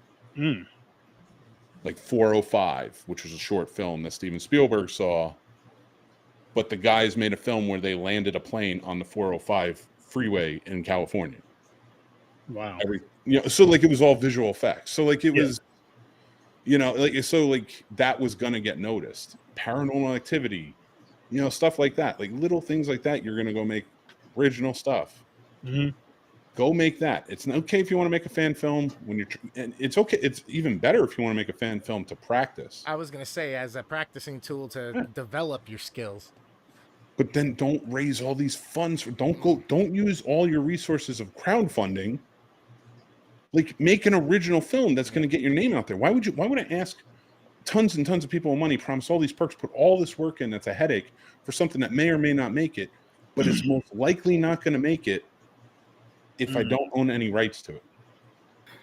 Like 405, which was a short film that Steven Spielberg saw, but the guys made a film where they landed a plane on the 405 freeway in California. Wow. So like it was all visual effects. So like it was, you know, like, so like that was gonna get noticed. Paranormal Activity, you know, stuff like that, like little things like that. You're gonna go make original stuff. Go make that. It's okay if you want to make a fan film and it's okay. It's even better if you want to make a fan film to practice. I was gonna say, as a practicing tool to develop your skills. But then don't raise all these funds. Don't use all your resources of crowdfunding. Like, make an original film that's going to get your name out there. Why would I ask tons and tons of people money, promise all these perks, put all this work in that's a headache for something that may or may not make it, but it's most likely not going to make it if I don't own any rights to it?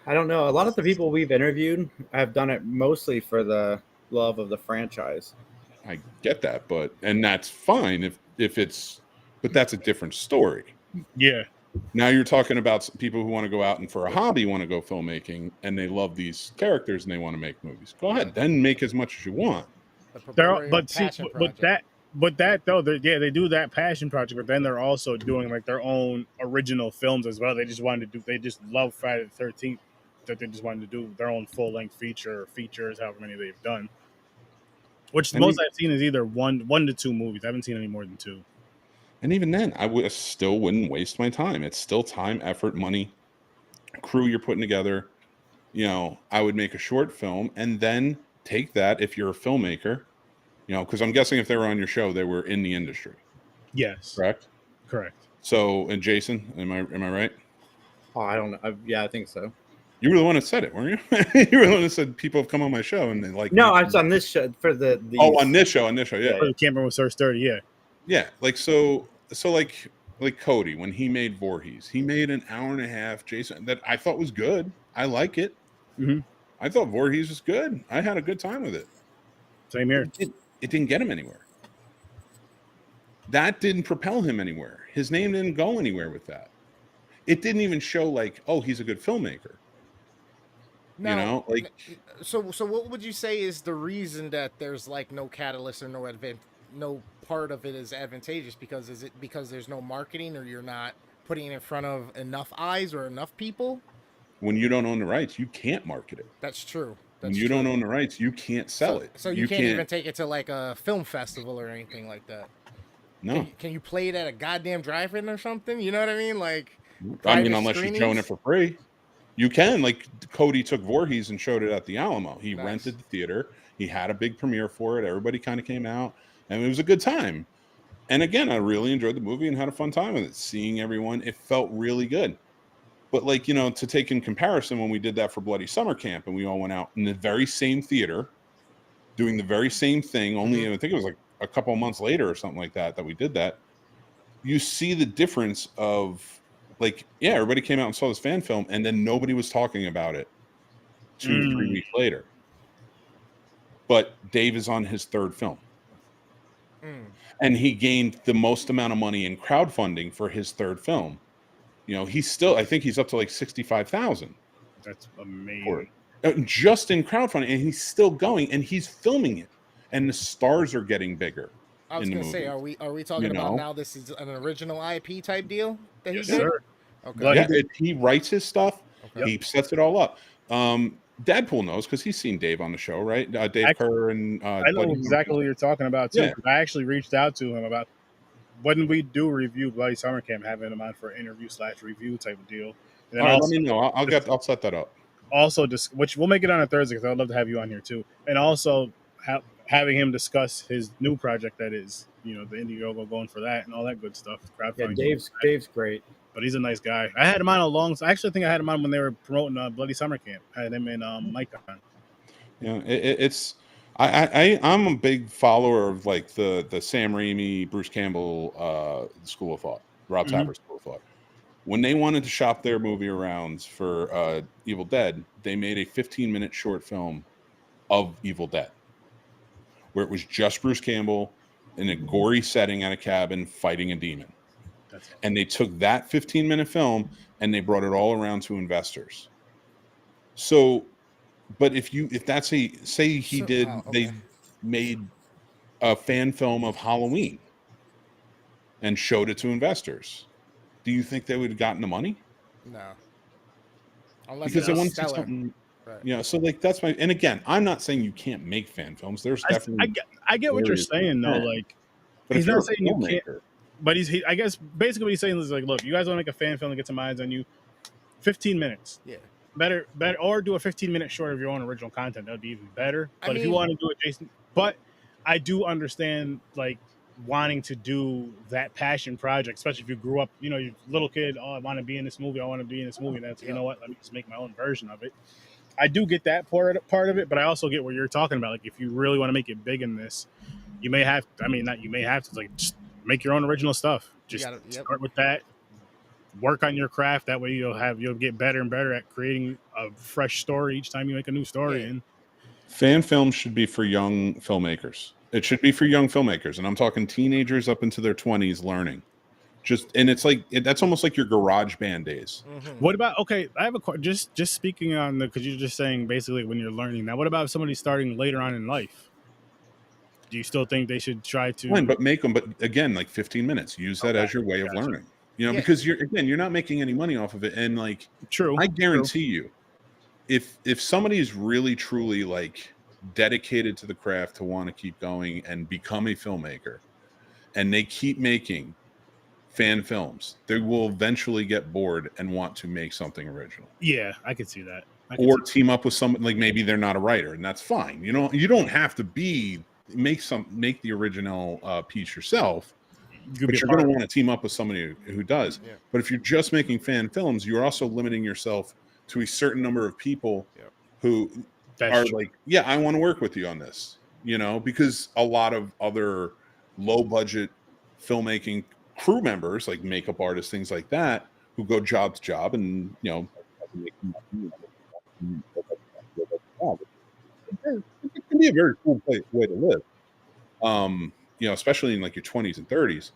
I don't know. A lot of the people we've interviewed have done it mostly for the love of the franchise. I get that, and that's fine if it's, but that's a different story. Yeah. Now you're talking about people who want to go out and for a hobby want to go filmmaking and they love these characters and they want to make movies. Go ahead, then make as much as you want. But that though, they do that passion project, but then they're also doing like their own original films as well. They just love Friday the 13th, that they just wanted to do their own full length features, however many they've done. Which the most I've seen is either one to two movies. I haven't seen any more than two. And even then, I still wouldn't waste my time. It's still time, effort, money, crew you're putting together. You know, I would make a short film and then take that, if you're a filmmaker, you know, because I'm guessing if they were on your show, they were in the industry. Yes. Correct. So, and Jason, am I right? Oh, I don't know. Yeah, I think so. You were the one that said it, weren't you? You were the one that said people have come on my show and they like. No, I was on this show for the. On this show, yeah. The camera was Source 30, yeah. Yeah, like so like Cody, when he made Voorhees, he made an hour and a half Jason that I thought was good. I like it. I thought Voorhees was good. I had a good time with it. Same here. It didn't get him anywhere. That didn't propel him anywhere. His name didn't go anywhere with that. It didn't even show like, oh, he's a good filmmaker. No, you know, like so what would you say is the reason that there's like no catalyst or no part of it is advantageous? Because is it because there's no marketing, or you're not putting it in front of enough eyes or enough people? When you don't own the rights, you can't market it. That's true. When you don't own the rights, you can't sell it. So you can't even take it to like a film festival or anything like that. No. Can you play it at a goddamn drive-in or something? You know what I mean? Like, I mean, unless you're showing it for free. You can, like Cody took Voorhees and showed it at the Alamo. He rented the theater. He had a big premiere for it. Everybody kind of came out, and it was a good time. And again, I really enjoyed the movie and had a fun time with it. Seeing everyone, it felt really good. But like, you know, to take in comparison, when we did that for Bloody Summer Camp and we all went out in the very same theater, doing the very same thing, only I think it was like a couple of months later or something like that we did that. You see the difference of like, yeah, everybody came out and saw this fan film, and then nobody was talking about it 2-3 weeks later. But Dave is on his third film. And he gained the most amount of money in crowdfunding for his third film. You know, he's still, I think he's up to like 65,000. That's amazing. Just in crowdfunding, and he's still going, and he's filming it, and the stars are getting bigger. I was going to say, are we talking about now? This is an original IP type deal that he did. Sir. Okay. Yeah, he writes his stuff. Okay. He sets it all up. Dadpool knows because he's seen Dave on the show, right? Dave Kerr and I know exactly what you're talking about too. Yeah. I actually reached out to him about when we do review Bloody Summer Camp, having him on for an interview/review type of deal. And all right, let me know. I'll set that up. Also, which we'll make it on a Thursday because I'd love to have you on here too. And also having him discuss his new project that is, you know, the Indiegogo, going for that and all that good stuff. Yeah, Dave's great. But he's a nice guy. I had him on I actually think I had him on when they were promoting Bloody Summer Camp. I had him and Mike on. Yeah, I'm a big follower of like the Sam Raimi, Bruce Campbell school of thought, Rob Tapper school of thought. When they wanted to shop their movie around for Evil Dead, they made a 15-minute short film of Evil Dead, where it was just Bruce Campbell in a gory setting at a cabin fighting a demon. And they took that 15-minute film and they brought it all around to investors. So, but if that's they made a fan film of Halloween and showed it to investors, do you think they would have gotten the money? No. Unless because they want to see something. Right. Yeah, so like that's my. And again, I'm not saying you can't make fan films. There's definitely. I get what you're saying though. Like, but he's not saying you can't. But I guess basically what he's saying is like, look, you guys want to make a fan film that gets some eyes on you, 15 minutes. Yeah. Better, or do a 15-minute short of your own original content. That would be even better. But if you want to do it, Jason, but I do understand like wanting to do that passion project, especially if you grew up, you know, you're a little kid. Oh, I want to be in this movie. I want to be in this movie. And that's, you know what? Let me just make my own version of it. I do get that part of it, but I also get what you're talking about. Like, if you really want to make it big in this, you may have. I mean, not you may have to like just make your own original stuff. Just start with that. Work on your craft. That way you'll get better and better at creating a fresh story each time you make a new story. And fan films should be for young filmmakers. It should be for young filmmakers, and I'm talking teenagers up into their 20s learning. And it's like that's almost like your garage band days. Mm-hmm. What about I have a just speaking on because you're just saying basically when you're learning now. What about if somebody's starting later on in life? Do you still think they should try to? Fine, but make them. But again, like 15 minutes. Use that as your way of learning. You know, because you're not making any money off of it. And like, I guarantee you, if somebody is really truly like dedicated to the craft to want to keep going and become a filmmaker, and they keep making fan films, they will eventually get bored and want to make something original. Yeah, I could see that. Or team up with someone, like maybe they're not a writer, and that's fine. You know, you don't have to make the original piece yourself, but you're going to want to team up with somebody who does. Yeah. But if you're just making fan films, you're also limiting yourself to a certain number of people who are like, yeah, I want to work with you on this, you know, because a lot of other low budget filmmaking crew members, like makeup artists, things like that, who go job to job and, you know, it can be a very cool way to live. You know, especially in like your 20s and 30s,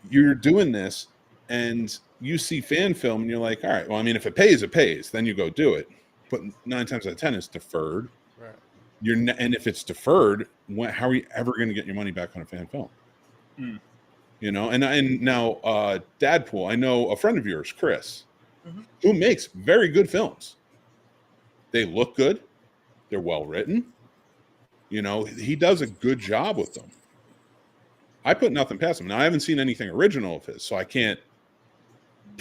you're doing this and you see fan film and you're like, all right, well, I mean, if it pays, it pays. Then you go do it. But 9 times out of 10, it's deferred. Right. And if it's deferred, how are you ever going to get your money back on a fan film? You know, and now Dadpool, I know a friend of yours, Chris, who makes very good films. They look good. They're well written. You know, he does a good job with them. I put nothing past him. Now, I haven't seen anything original of his, so I can't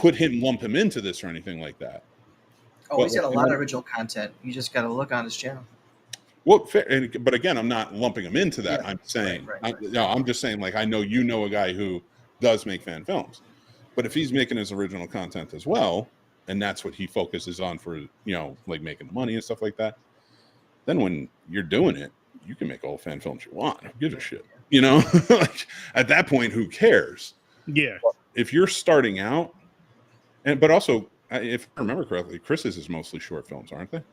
lump him into this or anything like that. Oh, But, he's got a lot of original content. You just got to look on his channel. well, fair, but again, I'm not lumping him into that. Yeah, I'm saying, right. No, I'm just saying, like, I know you know a guy who does make fan films, but if he's making his original content as well, and that's what he focuses on for, like making the money and stuff like that, then when you're doing it, you can make all fan films you want. Who gives a shit? Like at that point, who cares? Yeah. But if you're starting out, but also, if I remember correctly, Chris's is mostly short films, aren't they?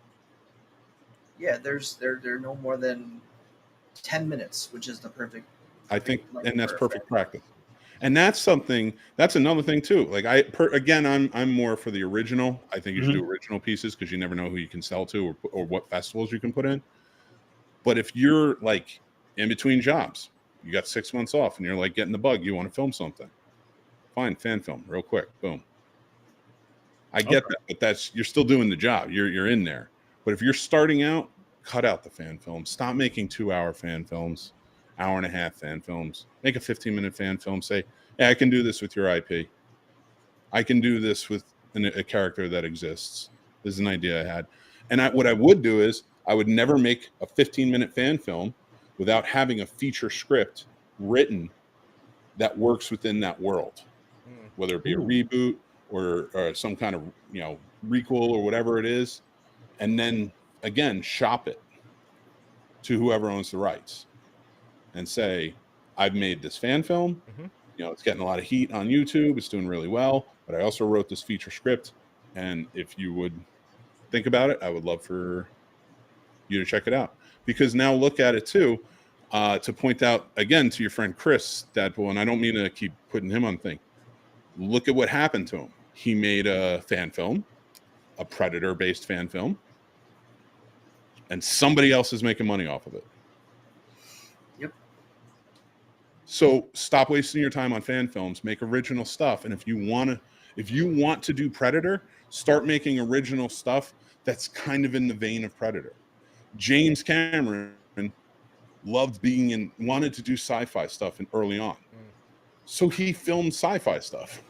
Yeah, they're no more than 10 minutes, which is the perfect. I think, length and that's for a perfect fan. practice. And that's another thing too. Like I'm more for the original. I think you should do original pieces because you never know who you can sell to or what festivals you can put in. But if you're like in between jobs, you got 6 months off and you're like getting the bug, you want to film something, fine, fan film real quick, boom. I get that, but you're still doing the job. You're in there. But if you're starting out, cut out the fan film. Stop making 2-hour fan films, hour and a half fan films. Make a 15-minute fan film. Say, hey, I can do this with your IP. I can do this with a character that exists. This is an idea I had. And what I would do is I would never make a 15-minute fan film without having a feature script written that works within that world, whether it be a reboot or some kind of requel or whatever it is, and then again shop it to whoever owns the rights and say, I've made this fan film. It's getting a lot of heat on YouTube. It's doing really well, but I also wrote this feature script, and if you would think about it, I would love for you to check it out. Because now look at it too, to point out again to your friend Chris Dadpool, and I don't mean to keep putting him on thing. Look at what happened to him. He made a fan film, a Predator-based fan film, and somebody else is making money off of it. Yep. So stop wasting your time on fan films. Make original stuff. And if you want to do Predator, start making original stuff that's kind of in the vein of Predator. James Cameron wanted to do sci-fi stuff early on. So he filmed sci-fi stuff.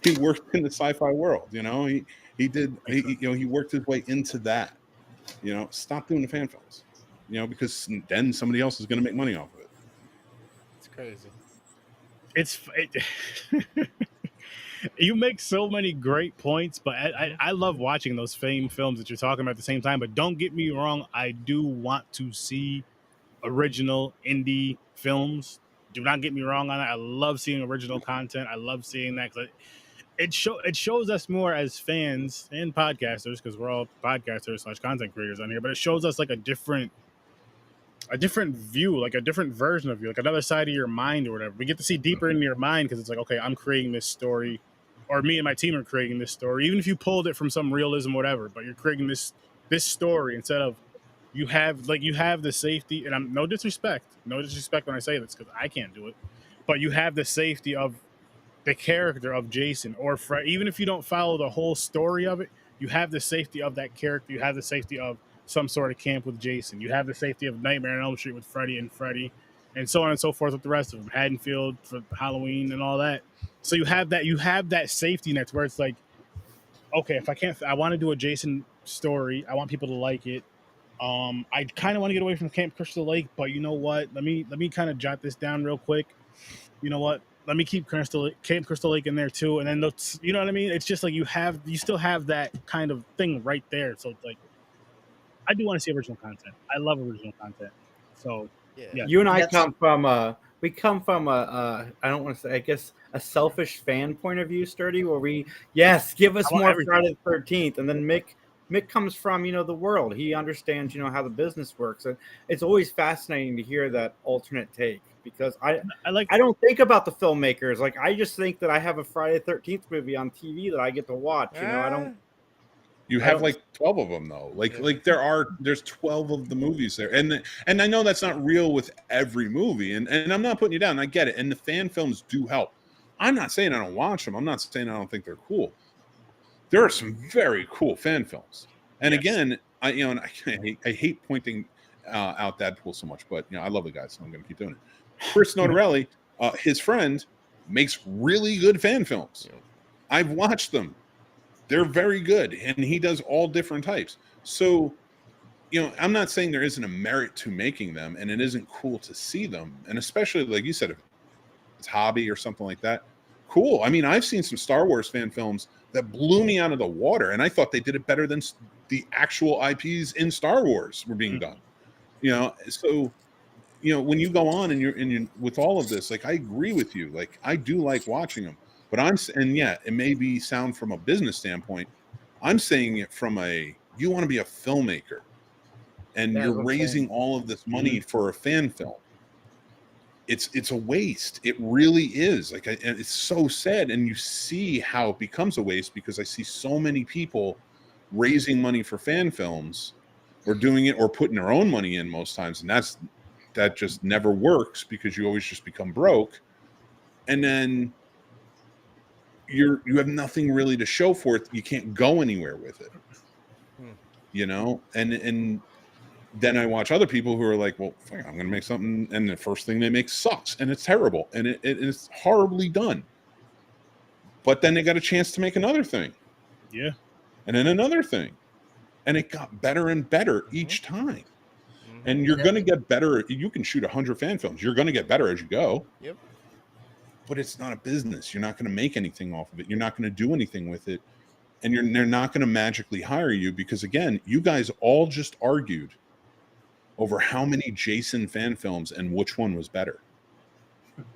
He worked in the sci-fi world, he worked his way into that. Stop doing the fan films, because then somebody else is going to make money off of it. It's crazy. You make so many great points, but I love watching those fame films that you're talking about at the same time. But don't get me wrong, I do want to see original indie films. Do not get me wrong on that. I love seeing original content. I love seeing that because it shows us more as fans and podcasters, because we're all podcasters / content creators on here. But it shows us like a different view, like a different version of you, like another side of your mind or whatever. We get to see deeper into your mind because it's like, okay, I'm creating this story, or me and my team are creating this story. Even if you pulled it from some realism, whatever, but you're creating this story instead of you have the safety. And I'm no disrespect when I say this because I can't do it, but you have the safety of the character of Jason or Fred. Even if you don't follow the whole story of it, you have the safety of that character. You have the safety of some sort of camp with Jason. You have the safety of Nightmare on Elm Street with Freddy, and so on and so forth with the rest of them. Haddonfield for Halloween and all that. So you have that safety net where it's like, okay, if I want to do a Jason story. I want people to like it. I kind of want to get away from Camp Crystal Lake, but you know what? Let me kind of jot this down real quick. You know what? Let me keep Camp Crystal Lake in there too, and then you know what I mean? It's just like you still have that kind of thing right there. So it's like, I do want to see original content. I love original content. So yeah. You and I come from I don't want to say, I guess, a selfish fan point of view, Sturdy, where give us more everything. Friday the 13th, and then Mick comes from the world. He understands how the business works, and it's always fascinating to hear that alternate take, because I don't think about the filmmakers. Like, I just think that I have a Friday the 13th movie on TV that I get to watch. I don't. You have like 12 of them though. Like there's 12 of the movies there, and I know that's not real with every movie, and I'm not putting you down. I get it, and the fan films do help. I'm not saying I don't watch them. I'm not saying I don't think they're cool. There are some very cool fan films, and again, I hate pointing out Deadpool so much, but I love the guy, so I'm going to keep doing it. Chris Notarelli, his friend, makes really good fan films. I've watched them. They're very good, and he does all different types. So, I'm not saying there isn't a merit to making them, and it isn't cool to see them, and especially like you said, if it's hobby or something like that. Cool. I mean, I've seen some Star Wars fan films that blew me out of the water, and I thought they did it better than the actual IPs in Star Wars were being done. So when you go on and you're with all of this, like I agree with you. Like I do like watching them, but it may be sound from a business standpoint. I'm saying it from you want to be a filmmaker, and Yeah, you're that's what I'm raising saying. all of this money for a fan film. It's a waste. It really is. And it's so sad. And you see how it becomes a waste because I see so many people raising money for fan films or doing it or putting their own money in most times. And that just never works because you always just become broke. And then you have nothing really to show for it. You can't go anywhere with it, and then I watch other people who are like, well, I'm going to make something, and the first thing they make sucks, and it's terrible, and it's horribly done. But then they got a chance to make another thing. Yeah. And then another thing. And it got better and better each time. And you're going to get better. You can shoot 100 fan films. You're going to get better as you go. Yep. But it's not a business. You're not going to make anything off of it. You're not going to do anything with it. And they're not going to magically hire you because, again, you guys all just argued over how many Jason fan films and which one was better.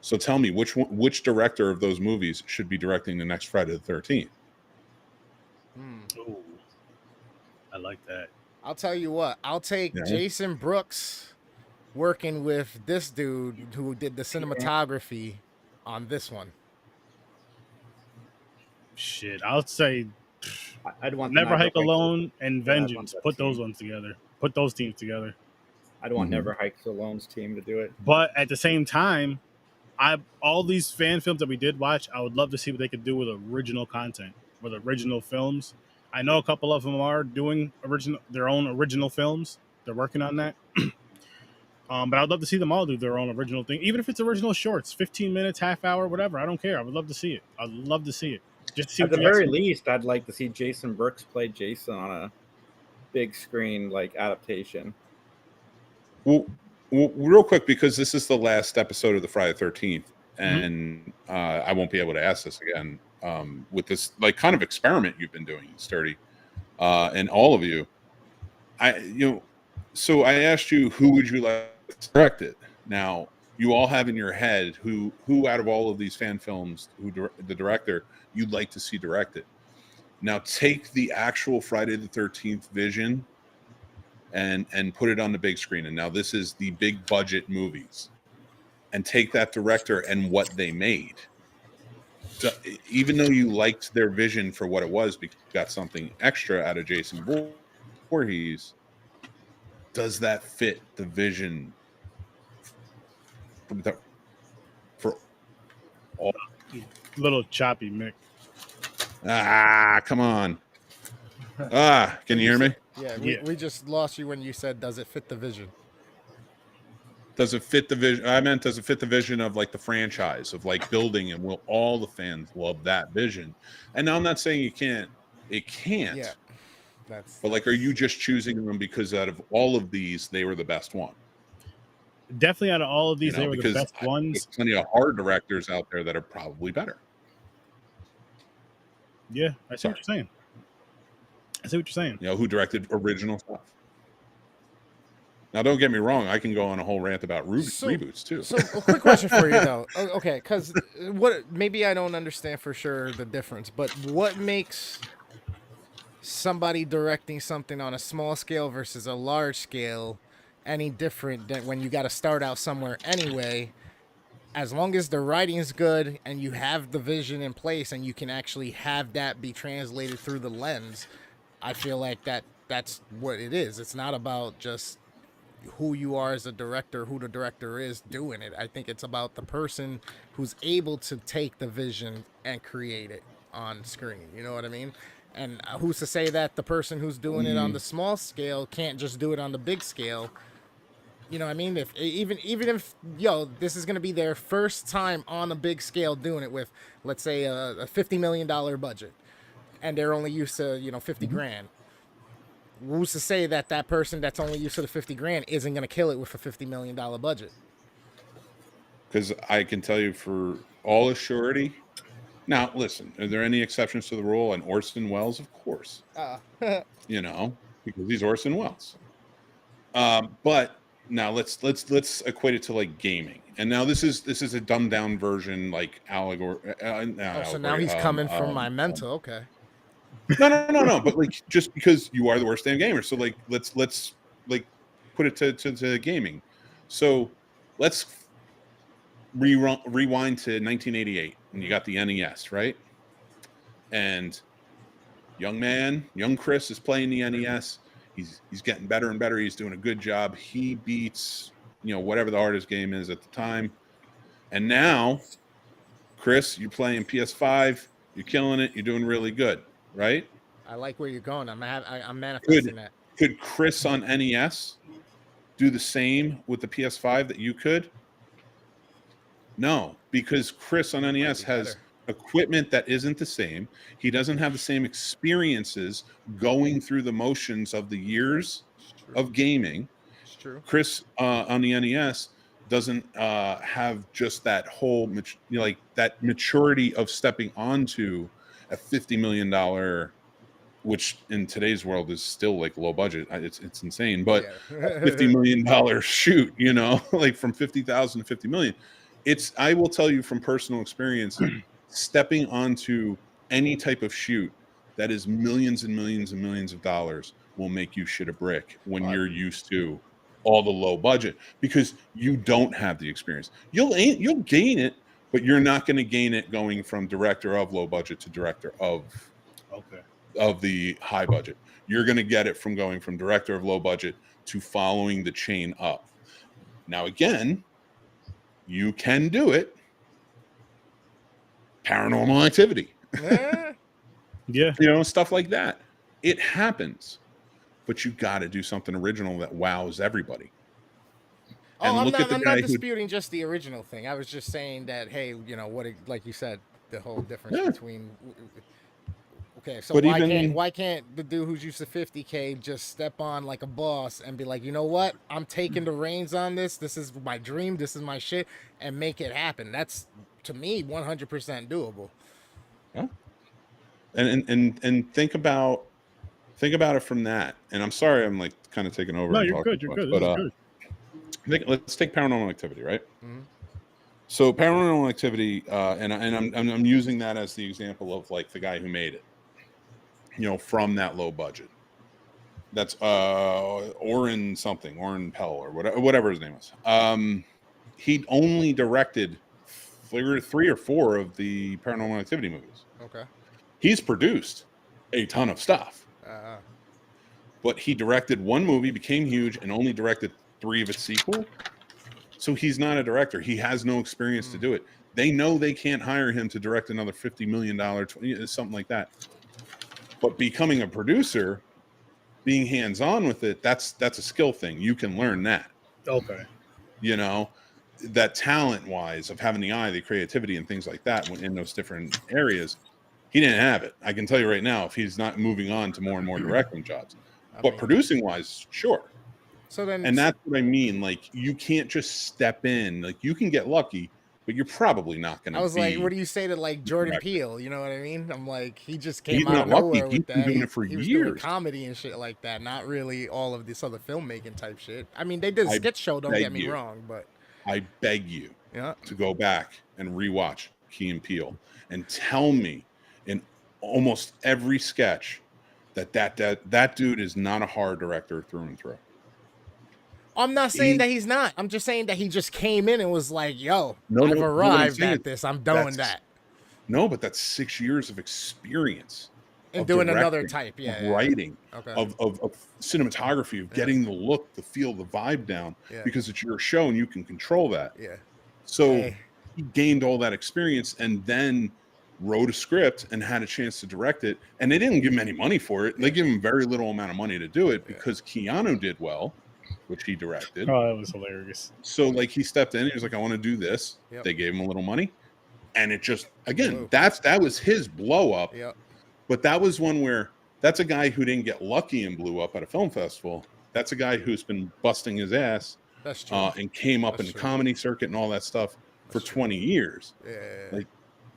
So tell me, which director of those movies should be directing the next Friday the 13th? Oh, I like that. I'll tell you what. I'll take Jason Brooks working with this dude who did the cinematography on this one. Shit, I'll say I'd want Never Hike Alone and Vengeance. Put those ones together. Put those teams together. I'd want Never Hike Alone's team to do it. But at the same time, all these fan films that we did watch, I would love to see what they could do with original content, with original films. I know a couple of them are doing their own original films. They're working on that. But I'd love to see them all do their own original thing, even if it's original shorts, 15 minutes, half hour, whatever. I don't care. I would love to see it. I'd love to see it. Just to see at the very least, I'd like to see Jason Brooks play Jason on a big screen adaptation. Well, real quick, because this is the last episode of the Friday the 13th, and I won't be able to ask this again with this kind of experiment you've been doing, Sturdy, and all of you. So I asked you, who would you like to direct it? Now, you all have in your head who out of all of these fan films, the director you'd like to see directed. Now, take the actual Friday the 13th vision and put it on the big screen. And now this is the big budget movies. And take that director and what they made. So, even though you liked their vision for what it was, because you got something extra out of Jason Voorhees, does that fit the vision for all? Little choppy, Mick. Come on. Can you hear me? Yeah, we just lost you when you said, does it fit the vision? Does it fit the vision? I meant, does it fit the vision of the franchise of building, and will all the fans love that vision? And now I'm not saying you can't. It can't. Yeah. But are you just choosing them because out of all of these, they were the best one? Definitely out of all of these, they were the best ones. There's plenty of hard directors out there that are probably better. Yeah, I see what you're saying. Who directed original stuff. Now, don't get me wrong. I can go on a whole rant about reboots, too. So, a quick question for you, though. Okay, because maybe I don't understand for sure the difference, but what makes somebody directing something on a small scale versus a large scale any different than when you got to start out somewhere anyway? As long as the writing's good and you have the vision in place and you can actually have that be translated through the lens, I feel like that's what it is. It's not about just who you are as a director, who the director is doing it. I think it's about the person who's able to take the vision and create it on screen. You know what I mean? And who's to say that the person who's doing it on the small scale can't just do it on the big scale You know what I mean? If even if this is gonna be their first time on a big scale doing it with, let's say, a $50 million budget, and they're only used to 50 grand. Who's to say that that person that's only used to the 50 grand isn't gonna kill it with a $50 million budget? Because I can tell you for all assurity. Now, listen, are there any exceptions to the rule? And Orson Welles, of course, because he's Orson Welles. But now let's equate it to like gaming. And now this is a dumbed down version, like allegory. So now he's coming from my mental. Okay. No. But like, just because you are the worst damn gamer, so like, let's like put it to gaming. So let's rewind to 1988, and you got the NES, right? And young Chris is playing the NES. He's getting better and better. He's doing a good job. He beats whatever the hardest game is at the time. And now, Chris, you're playing PS5. You're killing it. You're doing really good, right? I like where you're going. I'm manifesting that. Could Chris on NES do the same with the PS5 that you could? No, because Chris on NES has equipment that isn't the same. He doesn't have the same experiences going through the motions of the years of gaming. It's true. Chris on the NES doesn't have just that whole that maturity of stepping onto a $50 million, which in today's world is still like low budget. It's insane, but $50 million shoot, like from 50,000 to 50 million. I will tell you from personal experience, stepping onto any type of shoot that is millions and millions and millions of dollars will make you shit a brick when you're used to all the low budget, because you don't have the experience. You'll gain it, but you're not going to gain it going from director of low budget to director of the high budget. You're going to get it from going from director of low budget to following the chain up. Now, again, you can do it. Paranormal Activity. Yeah. Stuff like that. It happens. But you got to do something original that wows everybody. I'm not disputing just the original thing. I was just saying that, hey, like you said, the whole difference between. Okay, so why can't the dude who's used to 50K just step on like a boss and be like, you know what? I'm taking the reins on this. This is my dream. This is my shit, and make it happen. That's, to me, 100% doable. Yeah. And think about it from that. And I'm sorry, I'm like kind of taking over. No, you're good. You're good. But let's take Paranormal Activity, right? Mm-hmm. So Paranormal Activity, and I'm using that as the example of like the guy who made it. From that low budget. That's Oren Pell, or whatever his name was. He only directed 3 or 4 of the Paranormal Activity movies. Okay. He's produced a ton of stuff. But he directed one movie, became huge, and only directed 3 of its sequel. So he's not a director. He has no experience to do it. They know they can't hire him to direct another $50 million, something like that. But becoming a producer, being hands-on with it, that's a skill thing. You can learn that. Okay. That talent-wise of having the eye, the creativity, and things like that in those different areas, he didn't have it. I can tell you right now, if he's not moving on to more and more directing jobs. But producing-wise, sure. And that's what I mean. Like, you can't just step in. Like, you can get lucky, but you're probably not going to. I was like, what do you say to like Jordan Peele? You know what I mean? I'm like, he just came out of nowhere with that. He's been doing it for he was years. Doing comedy and shit like that. Not really all of this other filmmaking type shit. I mean, they did a sketch show. Don't get me wrong, but I beg you to go back and rewatch Key and Peele and tell me in almost every sketch that dude is not a horror director through and through. I'm not saying that he's not. I'm just saying that he just came in and was like, yo, I've arrived at this. I'm doing that. No, but that's 6 years of experience. And doing another type, writing, of cinematography, of getting the look, the feel, the vibe down, because it's your show and you can control that. Yeah. So he gained all that experience and then wrote a script and had a chance to direct it. And they didn't give him any money for it. They gave him very little amount of money to do it because Keanu did well. which he directed. Oh, that was hilarious. So like he stepped in, he was like, I want to do this. Yep. They gave him a little money. And it just, again, Whoa. that was his blow up. Yep. But that was one where that's a guy who didn't get lucky and blew up at a film festival. That's a guy who's been busting his ass That's true. and came up in the comedy circuit and all that stuff for 20 years. Yeah. Like,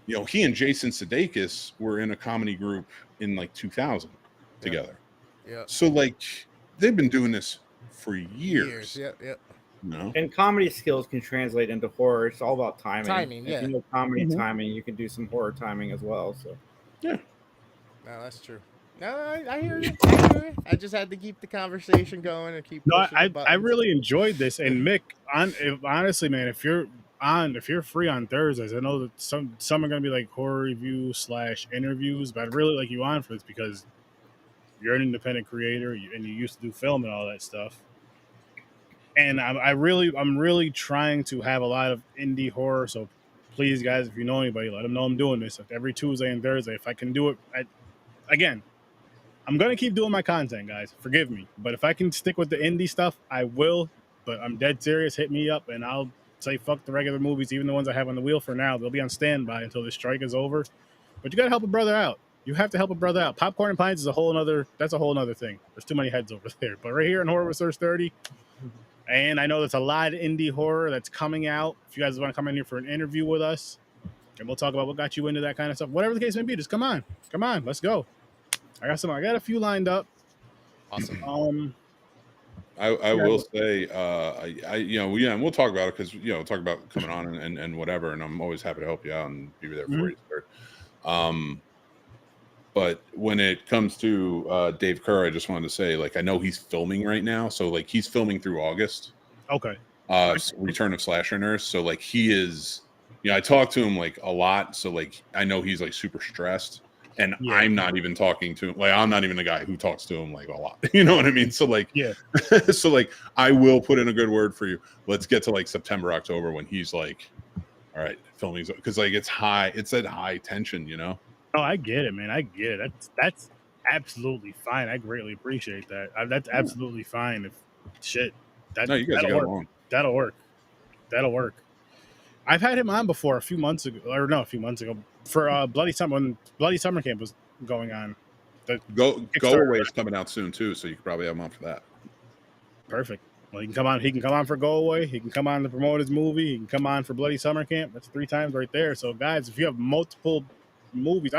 you know, he and Jason Sudeikis were in a comedy group in like 2000 together. Yeah. So like they've been doing this for years. Yep. You know? And comedy skills can translate into horror. It's all about timing. Timing, If yeah. you know comedy Mhm. timing, you can do some horror timing as well. So No, that's true. No, I hear you. I hear you. I just had to keep the conversation going and keep. No, pushing the I buttons. really enjoyed this. And Mick, honestly, man, if you're free on Thursdays, I know that some are gonna be like horror reviews / interviews, but I'd really like you on for this because you're an independent creator and you used to do film and all that stuff. And I'm really trying to have a lot of indie horror. So please, guys, if you know anybody, let them know I'm doing this every Tuesday and Thursday. If I can do it, again, I'm going to keep doing my content, guys. Forgive me. But if I can stick with the indie stuff, I will. But I'm dead serious. Hit me up and I'll say fuck the regular movies, even the ones I have on the wheel for now. They'll be on standby until the strike is over. But you got to help a brother out. You have to help a brother out. Popcorn and Pints is a whole nother thing. There's too many heads over there. But right here in Horror with Search 30, and I know there's a lot of indie horror that's coming out. If you guys want to come in here for an interview with us, and we'll talk about what got you into that kind of stuff. Whatever the case may be, just come on. Let's go. I got a few lined up. Awesome. I will say, and we'll talk about it because talk about coming on and whatever, and I'm always happy to help you out and be there for you, sir. But when it comes to Dave Kerr, I just wanted to say, like, I know he's filming right now, so like he's filming through August. Okay. Return of Slasher Nurse, so like he is, I talk to him like a lot, so like I know he's like super stressed. And I'm not even talking to him. Like, I'm not even the guy who talks to him like a lot. You know what I mean? So like, so like, I will put in a good word for you. Let's get to like September, October when he's like, all right, filming, because like it's at high tension, Oh, I get it, man. I get it. That's absolutely fine. I greatly appreciate that. That's absolutely fine. If shit, no, you guys that'll got work. along. That'll work. I've had him on before a few months ago, for Bloody Summer when Bloody Summer Camp was going on. Go Away is coming out soon too, so you could probably have him on for that. Perfect. Well, he can come on for Go Away. He can come on to promote his movie. He can come on for Bloody Summer Camp. That's 3 times right there. So guys, if you have multiple movies,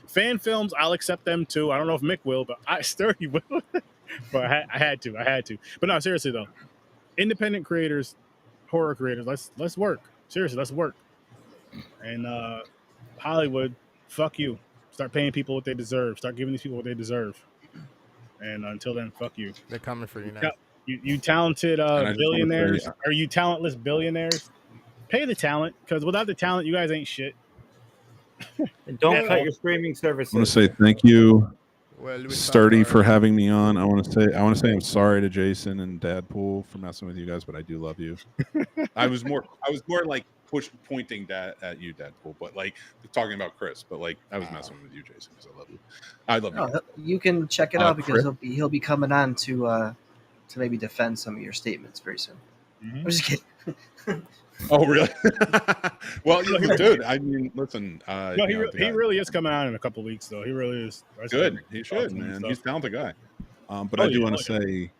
fan films, I'll accept them too. I don't know if Mick will, but Sturdy will. But I had to. But no, seriously though, independent creators, horror creators, let's work. Seriously, let's work. And Hollywood, fuck you. Start paying people what they deserve. Start giving these people what they deserve. And until then, fuck you. They're coming for you now. You talented billionaires, or you talentless billionaires, pay the talent, because without the talent, you guys ain't shit. And don't cut your streaming services. I want to say thank you, Well, Sturdy, for having me on. I want to say I'm sorry to Jason and Dadpool for messing with you guys, but I do love you. I was more like pointing that at you, Deadpool, but like talking about Chris, but like I was messing with you, Jason, because I love you. I love you. You can check it out because Chris? he'll be coming on to maybe defend some of your statements very soon. Mm-hmm. I'm just kidding. Oh, really? Well, dude. I mean, listen. No, he really is coming on in a couple of weeks, though. He really is. Good. He should, man. He's a talented guy. But I do want to say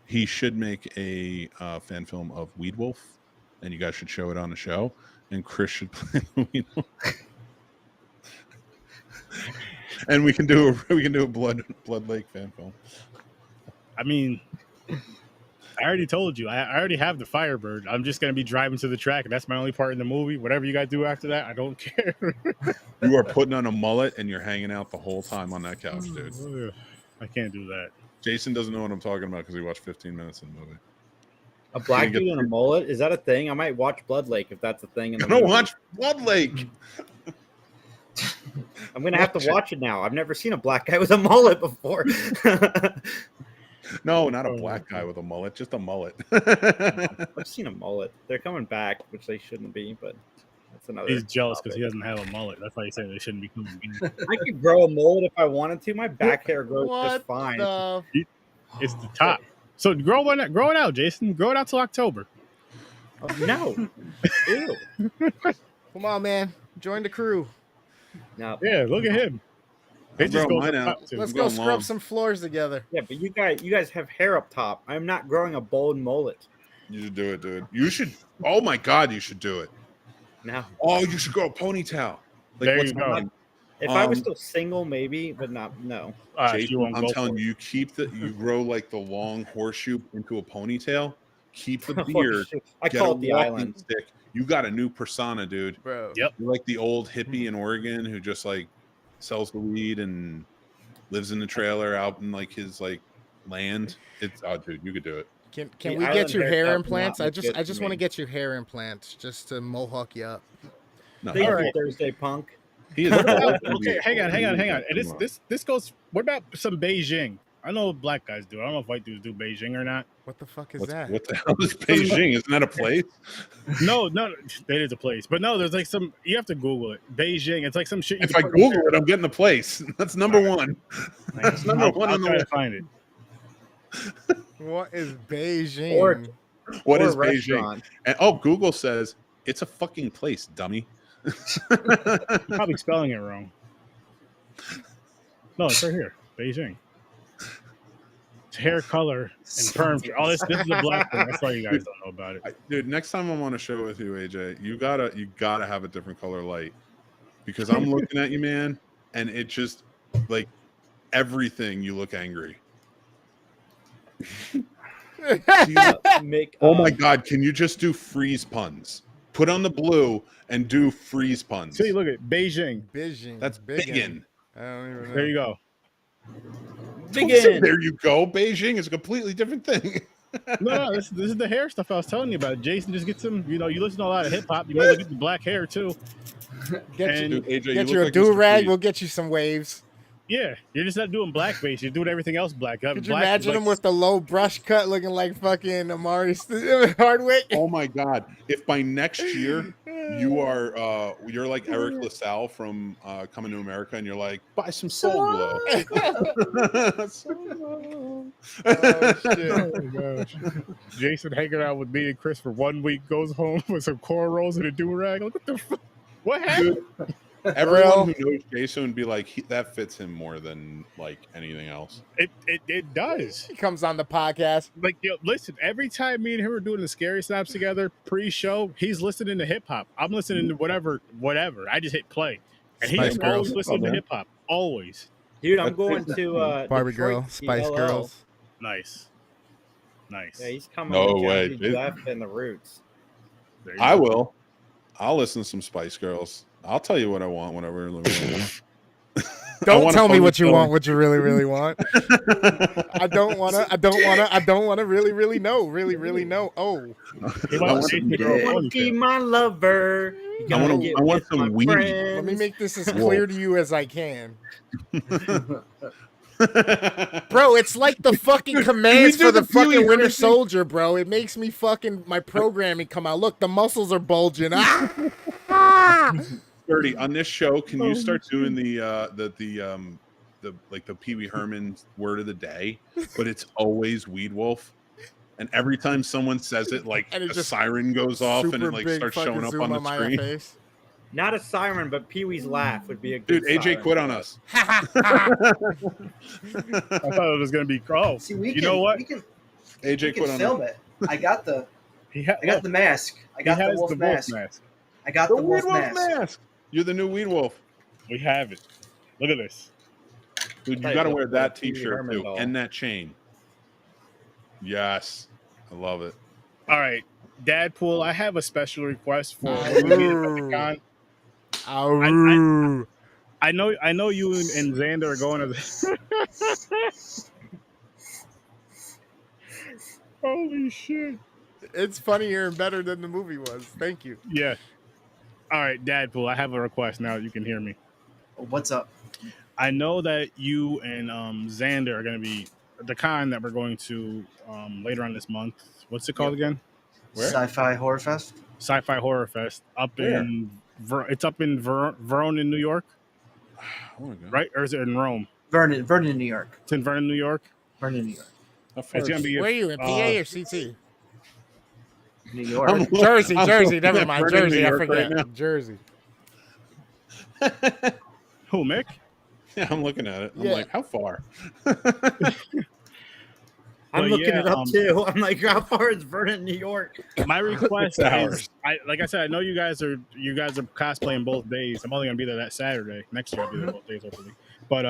he should make a fan film of Weed Wolf, and you guys should show it on the show. And Chris should play the Weed Wolf. And we can do a Blood Lake fan film. I mean, I already told you. I already have the Firebird. I'm just going to be driving to the track, and that's my only part in the movie. Whatever you guys do after that, I don't care. You are putting on a mullet, and you're hanging out the whole time on that couch, dude. I can't do that. Jason doesn't know what I'm talking about because he watched 15 minutes in the movie. A black dude and a mullet? Is that a thing? I might watch Blood Lake if that's a thing. I'm going to watch Blood Lake. I'm going to have to watch it now. I've never seen a black guy with a mullet before. No, not a black guy with a mullet, just a mullet. I've seen a mullet. They're coming back, which they shouldn't be, but that's another. He's jealous because he doesn't have a mullet. That's why he said they shouldn't be coming. I could grow a mullet if I wanted to. My back hair grows just fine. It's the top. So grow it out, Jason. Grow it out till October. No. Ew. Come on, man. Join the crew. No. Yeah, look at him. I'm It just growing goes mine out. up to. Let's I'm go going scrub long. some floors together. Yeah, but you guys have hair up top. I'm not growing a bald mullet. You should do it, dude. You should. Oh my god, you should do it. No. Oh, you should grow a ponytail. There what's you go. mine? If I was still single, maybe, but not. No. Jason, You won't I'm go telling for you, it. you grow like the long horseshoe into a ponytail. Keep the Oh, beard. shit. I get call a it the walking island. stick. You got a new persona, dude. Bro. Yep. You're like the old hippie in Oregon who just like sells the weed and lives in the trailer out in like his like land. It's dude, you could do it. Can The we get island you hair haircut implants? not I look just good I to just want to me. get you hair implants just to mohawk you up. No, Thank All you, right. Thursday Punk. he is Okay, hang on. And this goes. What about some Beijing? I know black guys do. I don't know if white dudes do Beijing or not. What the fuck is that? What the hell is Beijing? Isn't that a place? No, that is a place. But no, there's like some. You have to Google it. Beijing. It's like some shit. If I Google it, I'm getting the place. That's number one. That's number one I'll on the try to list. find it. What is Beijing? Or What or is a Beijing? restaurant. And Google says it's a fucking place, dummy. Probably spelling it wrong. No, it's right here. Beijing. It's hair color and perm. Oh, this is the black thing. That's why you guys don't know about it. Dude, next time I'm on a show with you, AJ, you gotta have a different color light because I'm looking at you, man, and it just like everything you look angry. Make, Oh my god, can you just do freeze puns? Put on the blue and do freeze puns. See, look at Beijing. Beijing. That's biggin. I don't even know. There you go. Begin. There you go. Beijing is a completely different thing. No, this is the hair stuff I was telling you about. Jason, just get some. You know, you listen to a lot of hip hop. You might as well get the black hair too. Get And- you, Dude, AJ, get you you look a like do Mr. rag. Freeze. We'll get you some waves. Yeah, you're just not doing blackface. You're doing everything else black. Could you imagine him with the low brush cut, looking like fucking Amari Hardwick? Oh my god! If by next year you are you're like Eric LaSalle from Coming to America, and you're like, buy some Soul Glow. Oh, shit. Oh my gosh. Jason hanging out with me and Chris for 1 week, goes home with some cornrows and a do rag. Like, what the fuck? What happened? Everyone who knows Jason would be like, that fits him more than like anything else. It does. He comes on the podcast. Like, yo, listen, every time me and him are doing the scary snaps together pre-show, he's listening to hip hop. I'm listening to whatever. I just hit play, and Spice he's Girls. always listening to man. hip hop. Always. Dude, I'm going to Barbie Detroit Girl, to see Spice LL. Girls. Nice. Yeah, Nice. he's coming. No with way, Jazzy dude. Jeff and the Roots. There you I go. will. I'll listen to some Spice Girls. I'll tell you what I want whenever. Don't tell me what you want, what you really, really want. I don't wanna really know. Oh. He I wants want Jason to some grow a dick. Wanna be ponytail. my lover. You I gotta want get I want with some my weenie. friends. Let me make this as Whoa. clear to you as I can. Bro, it's like the fucking commands do for the the Pee Wee fucking Winter Herman thing? Soldier, bro. It makes me fucking my programming come out. Look, the muscles are bulging. Ah! Gertie, on this show, can you start doing the Pee Wee Herman word of the day, but it's always Weed Wolf, and every time someone says it, like And it a just siren goes off and it Super like big starts fucking showing up zoom on the my screen. face. Not a siren, but Pee Wee's laugh would be a good Dude, AJ siren. quit on us. I thought it was gonna be. Oh, See, we you can, know what? We can, AJ we quit can on film us. it. I got the Look, the mask. I he got the has wolf the mask. wolf mask. I got The the Weed wolf Wolf mask. mask. You're the new Weed Wolf. We have it. Look at this. Dude, you Thought got to you wear looked like that Pee Wee T-shirt Herman too, doll. and that chain. Yes, I love it. All right, Dadpool. I have a special request for Ooh. when we meet at the con. Ow. I know you and Xander are going to the. Holy shit! It's funnier and better than the movie was. Thank you. Yeah. All right, Dadpool. I have a request now. You can hear me. What's up? I know that you and Xander are going to be at the con that we're going to later on this month. What's it called again? Where? Sci-Fi Horror Fest. Sci-Fi Horror Fest up Where? in it's up in Vernon, New York, I wanna go. right? Or is it in Rome? Vernon, New York. It's in Vernon, New York. Vernon, New York. How far It's gonna is- be Where are you in PA or CT? New York. I'm Jersey, I'm Jersey. looking Never at mind, Vernon, New Jersey. I York forget. right Jersey. who, Mick? Yeah, I'm looking at it. I'm Yeah. like, how far? I'm But looking yeah, it up too. I'm like, how far is Vernon, New York? My request It's hours. is, like I said, I know you guys are cosplaying both days. I'm only gonna be there that Saturday. Next year I'll be there both days, hopefully. But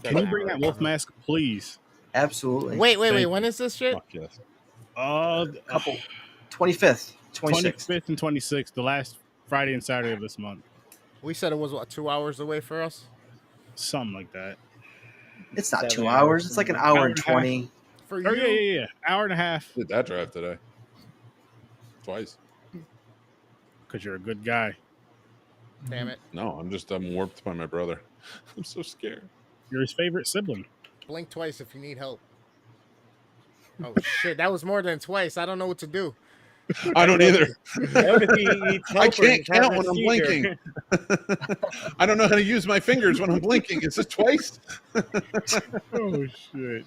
can you bring that wolf mask, please? Absolutely. Wait. Thank When is this shit? Fuck yes. Couple 25th, 26th. 25th and 26th, the last Friday and Saturday of this month, We said it was what 2 hours away for us. something like that. It's not 7 2 hours. hours. It's like an hour Hour and and a half. 20. For Oh you, yeah, hour and a half. Did that drive today? Twice. Because you're a good guy. damn it. No, I'm warped by my brother. I'm so scared. You're his favorite sibling. Blink twice if you need help. Oh shit, that was more than twice. I don't know what to do. I don't either. What if he eats I helper and can't he's having count a when I'm seizure? blinking. I don't know how to use my fingers when I'm blinking. Is this twice? Oh shit.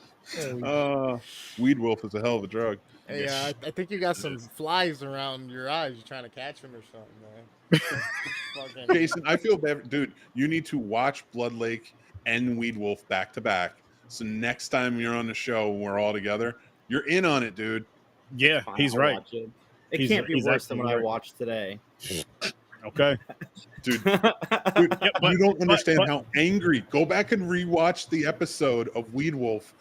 Weed wolf is a hell of a drug. Hey, Yes. I think you got some flies around your eyes. You're trying to catch them or something, man. Fucking- Jason, I feel bad. Dude, you need to watch Blood Lake and Weed Wolf back to back. So next time you're on the show, we're all together. You're in on it, dude. Yeah, Fine, he's I'll right. watch it. It He's- can't be he's worse than what I absolutely right. watched today. Okay. Dude, Yeah, but- you don't understand but- how angry. Go back and rewatch the episode of Weed Wolf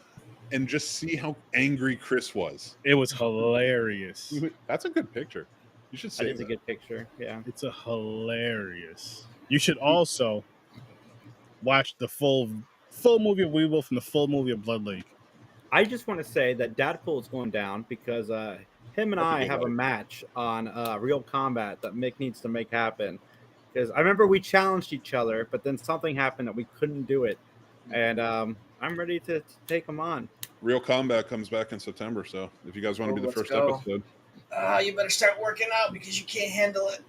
and just see how angry Chris was. It was hilarious. That's a good picture. You should That say is a good picture. Yeah. It's a hilarious. You should also watch the full movie of Weevil from the full movie of Blood Lake. I just want to say that Dadpool is going down because him and That's a I good have a one. match on Real Combat that Mick needs to make happen. Because I remember we challenged each other, but then something happened that we couldn't do it. And I'm ready to take him on. Real Combat comes back in September, so if you guys want to be the Let's first go. episode, You better start working out because you can't handle it.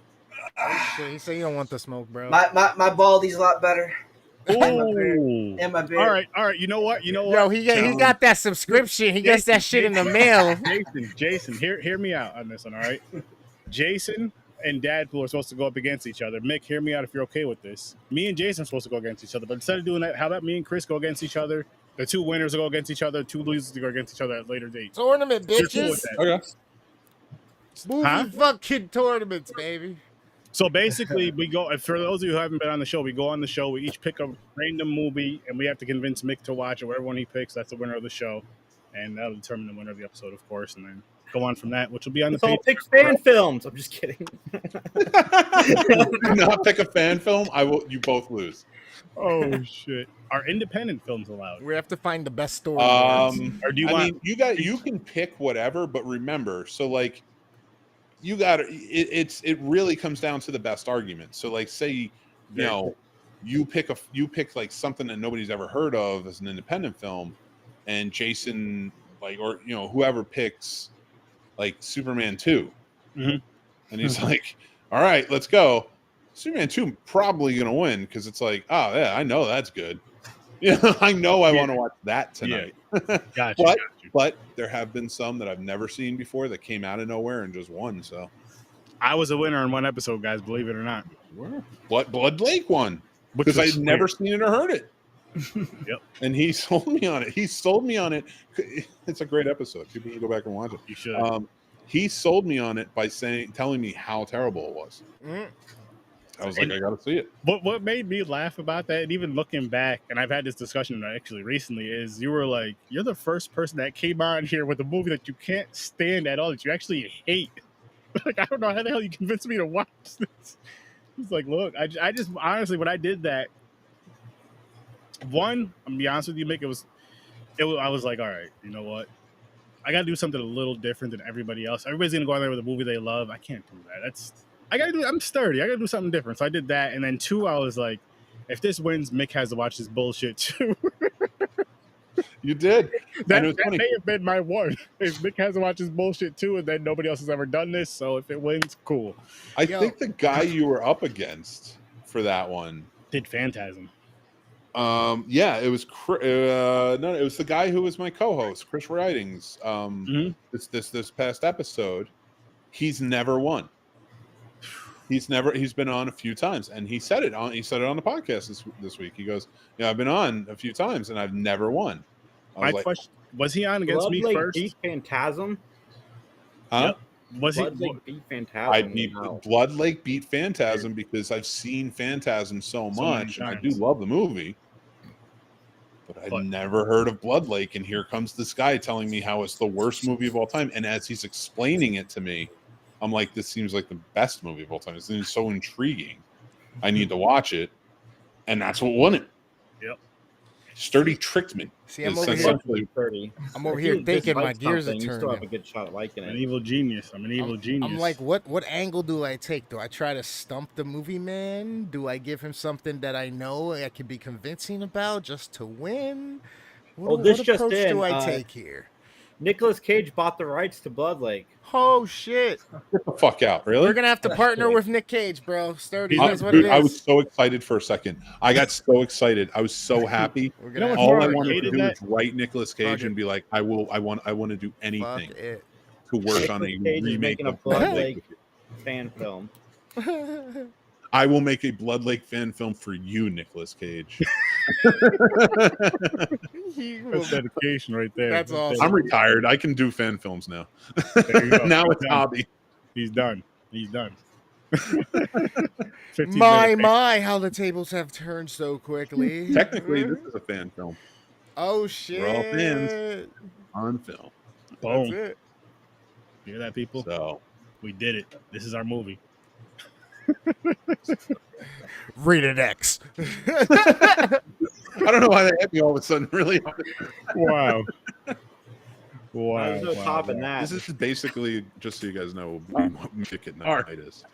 Shit, he said you don't want the smoke, bro. My baldy's a lot better. Oh. And my beard. All right. You know what? Yo, he got that subscription. He gets that shit in the mail. Jason, hear me out on this one, all right? Jason and Dadpool are supposed to go up against each other. Mick, hear me out if you're okay with this. Me and Jason are supposed to go against each other, but instead of doing that, how about me and Chris go against each other? The two winners will go against each other, two losers to go against each other at later dates. Tournament, You're cool with bitches. that. okay. Movie Huh? fucking tournaments, baby. So basically, we go. For those of you who haven't been on the show, we go on the show. We each pick a random movie, and we have to convince Mick to watch it. Whatever one he picks, that's the winner of the show, and that'll determine the winner of the episode, of course. And then go on from that, which will be on the So I'll page. pick fan films. I'm just kidding. Do not pick a fan film. I will. You both lose. Oh shit! Are independent films allowed? We have to find the best story. boards. Or do you I want? mean, you can pick whatever, but remember, so like, you got it really comes down to the best argument. So like, say, you know, you pick like something that nobody's ever heard of as an independent film, and Jason or whoever picks like Superman 2, Mhm. and he's like, all right, let's go. Superman 2 probably gonna win because it's like, oh yeah, I know that's good. Yeah, I know I want to watch that tonight. Gotcha. But there have been some that I've never seen before that came out of nowhere and just won. So I was a winner in one episode, guys. Believe it or not. Blood Lake won Which because was I'd never seen it or heard it. Yep. And he sold me on it. It's a great episode. People should go back and watch it. You should. He sold me on it by telling me how terrible it was. Mm. I was like, I gotta see it. What made me laugh about that, and even looking back, and I've had this discussion actually recently, is you were like, you're the first person that came on here with a movie that you can't stand at all, that you actually hate. Like, I don't know how the hell you convinced me to watch this. He's like, look, I just honestly, when I did that, one, I'm gonna be honest with you, Mick, I was like, all right, you know what? I gotta do something a little different than everybody else. Everybody's gonna go on there with a movie they love. I can't do that. I'm sturdy. I gotta do something different. So I did that. And then two, I was like, if this wins, Mick has to watch this bullshit too. You did. that was funny. may have been my one. If Mick has to watch this bullshit too, and then nobody else has ever done this. So if it wins, cool. I think the guy you were up against for that one, Did Phantasm. Yeah, it was no, it was the guy who was my co-host, Chris Ridings. This past episode, he's never won. He's been on a few times, and he said it on the podcast this week. He goes, "Yeah, I've been on a few times, and I've never won." I My was like, question: was he on against Blood me Lake first? beat Phantasm. "Huh?" Yep. Was Blood he? Lake beat Phantasm. I beat Blood Lake beat Phantasm because I've seen Phantasm so So many much, and I do times. love the movie. But I'd never heard of Blood Lake, and here comes this guy telling me how it's the worst movie of all time. And as he's explaining it to me, I'm like, this seems like the best movie of all time. It seems so intriguing. I need to watch it, and that's what won it. Yep. Sturdy tricked me. See, I'm It's over here. essentially- 30. I'm over If here you thinking my dislike gears are something, you still have a turning. good shot at liking An it. evil genius. I'm an evil genius. I'm like, what angle do I take? Do I try to stump the movie man? Do I give him something that I know I can be convincing about just to win? Oh, this what just approach in, do I take here? Nicolas Cage bought the rights to Blood Lake. Oh shit! Get the fuck out, really? We're gonna have to partner with Nick Cage, bro. Sturdy, I- that's what Dude, it I is. was so excited for a second. I got so excited. I was so happy. We're You gonna know have what's to All I wrong? wanted to Hated do that. was write Nicolas Cage Fuck it. and be like, I want to do anything Fuck it. to work on a Nicolas Cage is remake making a of Blood Blood Lake. Lake fan film. I will make a Blood Lake fan film for you, Nicolas Cage. He will- That's dedication right there. That's awesome. I'm retired. I can do fan films now. There you go. Now He's it's done. hobby. He's done. 15 My, minutes. how the tables have turned so quickly. Technically, this is a fan film Oh shit! We're all fans. on film. That's Boom. it. You hear that, people? So We did it. This is our movie. Rated X. I don't know why they hit me all of a sudden. Really, Wow. There's no topping that. this is basically just so you guys know what Music at Night is.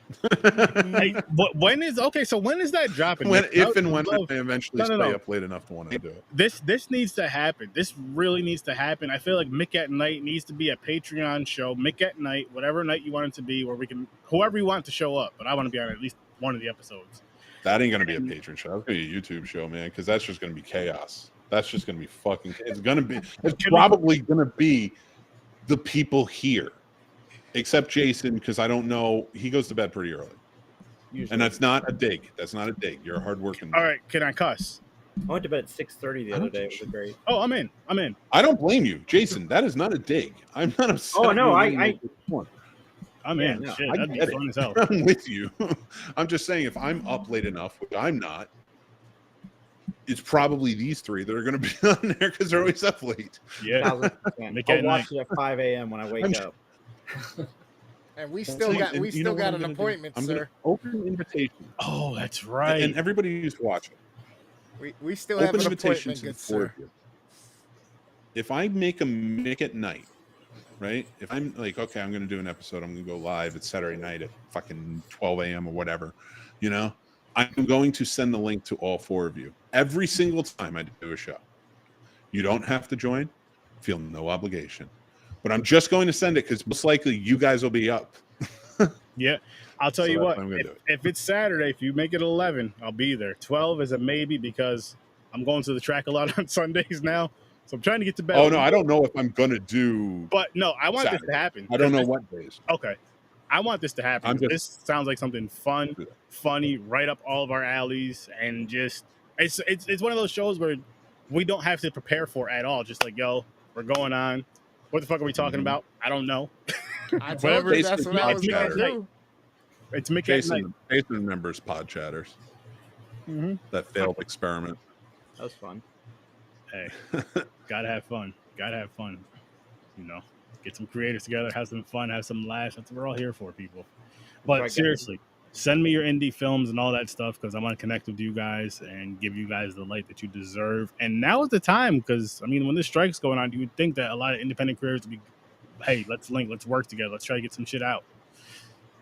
Hey, when is so when is that dropping? When, Nick? if and when Love- I eventually No, no, stay no. up late enough to want to do it. This needs to happen. This really needs to happen. I feel like Mick at Night needs to be a Patreon show. Mick at Night, whatever night you want it to be, where we can whoever you want to show up. But I want to be on at least one of the episodes. That ain't gonna be a patron show. That's gonna be a YouTube show, man. Because that's just gonna be chaos. That's just gonna be fucking. It's gonna be. It's probably gonna be the people here, except Jason, because I don't know. He goes to bed pretty early, and that's not a dig. That's not a dig. You're a hardworking. All right, can I cuss? I went to bed at 6:30 the I other don't day. It think was great. Oh, I'm in. I don't blame you, Jason. That is not a dig. I'm not upset. Oh, no, with you. I'm Yeah, in. no, Shit, I that'd be get it. fun as hell. I'm with you. I'm just saying, if I'm up late enough, which I'm not, it's probably these three that are going to be on there because they're always up late. Yeah. 1000%. Make I'll it watch it at 5 a.m. when I wake I'm up. And we So, still got and you know what an I'm gonna do? appointment, I'm sir. going to open an invitation, Oh, that's right. and everybody used to watch it. We still have Open an invitation appointment, to the good four sir. of you. If I make a Mick at Night, right? If I'm like, okay, I'm going to do an episode. I'm going to go live. It's Saturday night at fucking 12 a.m. or whatever. You know, I'm going to send the link to all four of you every single time I do a show. You don't have to join. Feel no obligation. But I'm just going to send it because most likely you guys will be up. Yeah, I'll tell So you that's what. what I'm gonna do. If it's Saturday, if you make it 11, I'll be there. 12 is a maybe because I'm going to the track a lot on Sundays now, so I'm trying to get to bed. Oh no, I don't know if I'm going to do. But no, I want this Saturday. to happen. I don't know This- what days. Okay, I want this to happen. I'm just- This sounds like something fun, funny, right up all of our alleys, and just it's one of those shows where we don't have to prepare for at all. Just like, yo, we're going on. What the fuck are we talking Mhm. about? I don't know. I told Whatever you it that's is, what I was Mick gonna at Night. do. It's Mick at Night. Jason remembers pod chatters. Mhm. That failed experiment. That was fun. Hey, gotta have fun. Gotta have fun. You know, get some creators together, have some fun, have some laughs. That's what we're all here for, people. But Right, guys. seriously, send me your indie films and all that stuff because I want to connect with you guys and give you guys the light that you deserve. And now is the time because I mean, when this strike's going on, you would think that a lot of independent creators would be, hey, let's link, let's work together, let's try to get some shit out.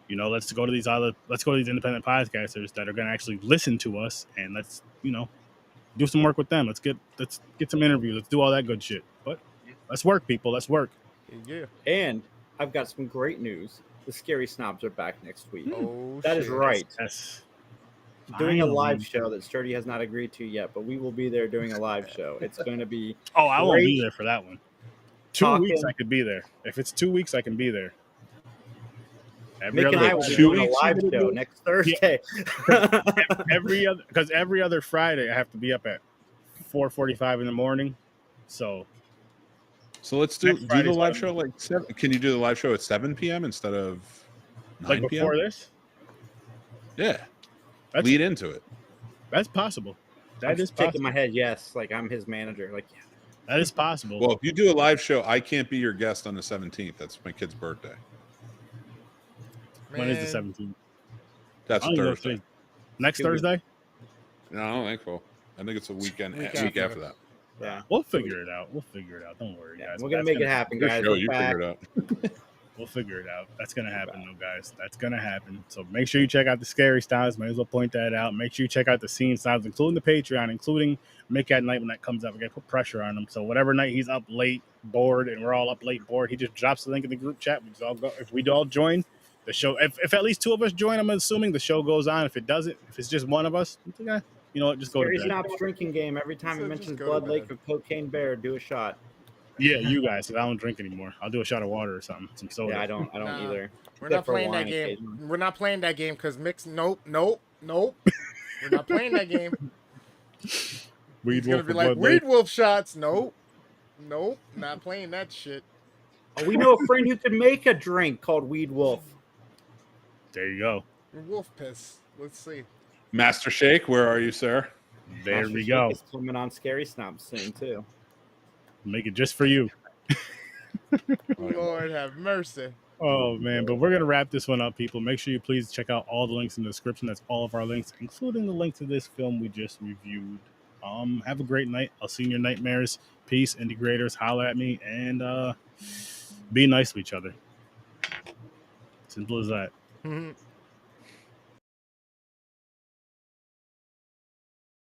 You know, let's go to these independent podcasters that are going to actually listen to us, and let's do some work with them. Let's get some interviews. Let's do all that good shit. But let's work, people. Let's work. Yeah. And I've got some great news. The Scary Snobs are back next week. Oh, That is shit. right. Yes. doing a live Finally. show that Sturdy has not agreed to yet, but we will be there doing a live show. It's going to be Oh, I won't be great there for that one. 2 weeks talking. I could be there. If it's 2 weeks, I can be there. Every Mick and other I will be 2 doing a weeks you live gonna show do? next Thursday. every other Friday I have to be up at 4:45 in the morning. So So let's next do the Friday's live what show like 7. Can you do the live show at 7 p.m. instead of like 9 p.m.? before this. Yeah, That's lead into it. that's possible. I'm That is just shaking my possible. head. Yes, like I'm his manager. Like, yeah. That is possible. Well, if you do a live show, I can't be your guest on the 17th. That's my kid's birthday. When is the Man, 17th? That's I a don't even know if Thursday. they- Next 2 weeks. Thursday? No, I don't think so. I think it's a week Week after after. that. Yeah. We'll figure it out. We'll figure it out. Don't worry, Yeah, guys. we're gonna That's make it happen, Your guys. show, We're you back. figure it out. We'll figure it out. That's gonna happen, though, guys. That's gonna happen. So make sure you check out the scary styles. Might as well point that out. Make sure you check out the scene styles, including the Patreon, including Mick at night when that comes up. We gotta put pressure on him. So whatever night he's up late, bored, and we're all up late, bored, he just drops the link in the group chat. We just all go. If we all join the show, if at least 2 of us join, I'm assuming the show goes on. If it doesn't, if it's just one of us, you know what? Just go to Scary bed. Snob's drinking game. Every time He it said mentions just go to Blood Lake bed. or Cocaine Bear, do a shot. Yeah, you guys. 'Cause I don't drink anymore. I'll do a shot of water or something, some soda. Yeah, I don't Nah, either. We're Except not for playing that wine game. occasionally. We're not playing that game because Mick's nope. We're not playing that game. Weed He's gonna Wolf be or like Blood Lake. Weed Wolf shots. Nope, not playing that shit. Oh, we know a friend who could make a drink called Weed Wolf. There you go. Wolf piss. Let's see. Master Shake, where are you, sir? There Master we Shake go. is coming on Scary Snob soon too. Make it just for you. Lord have mercy. Oh man, but we're gonna wrap this one up, people. Make sure you please check out all the links in the description. That's all of our links, including the link to this film we just reviewed. Have a great night. I'll see you in your nightmares. Peace, integrators. Holla at me and be nice to each other. Simple as that.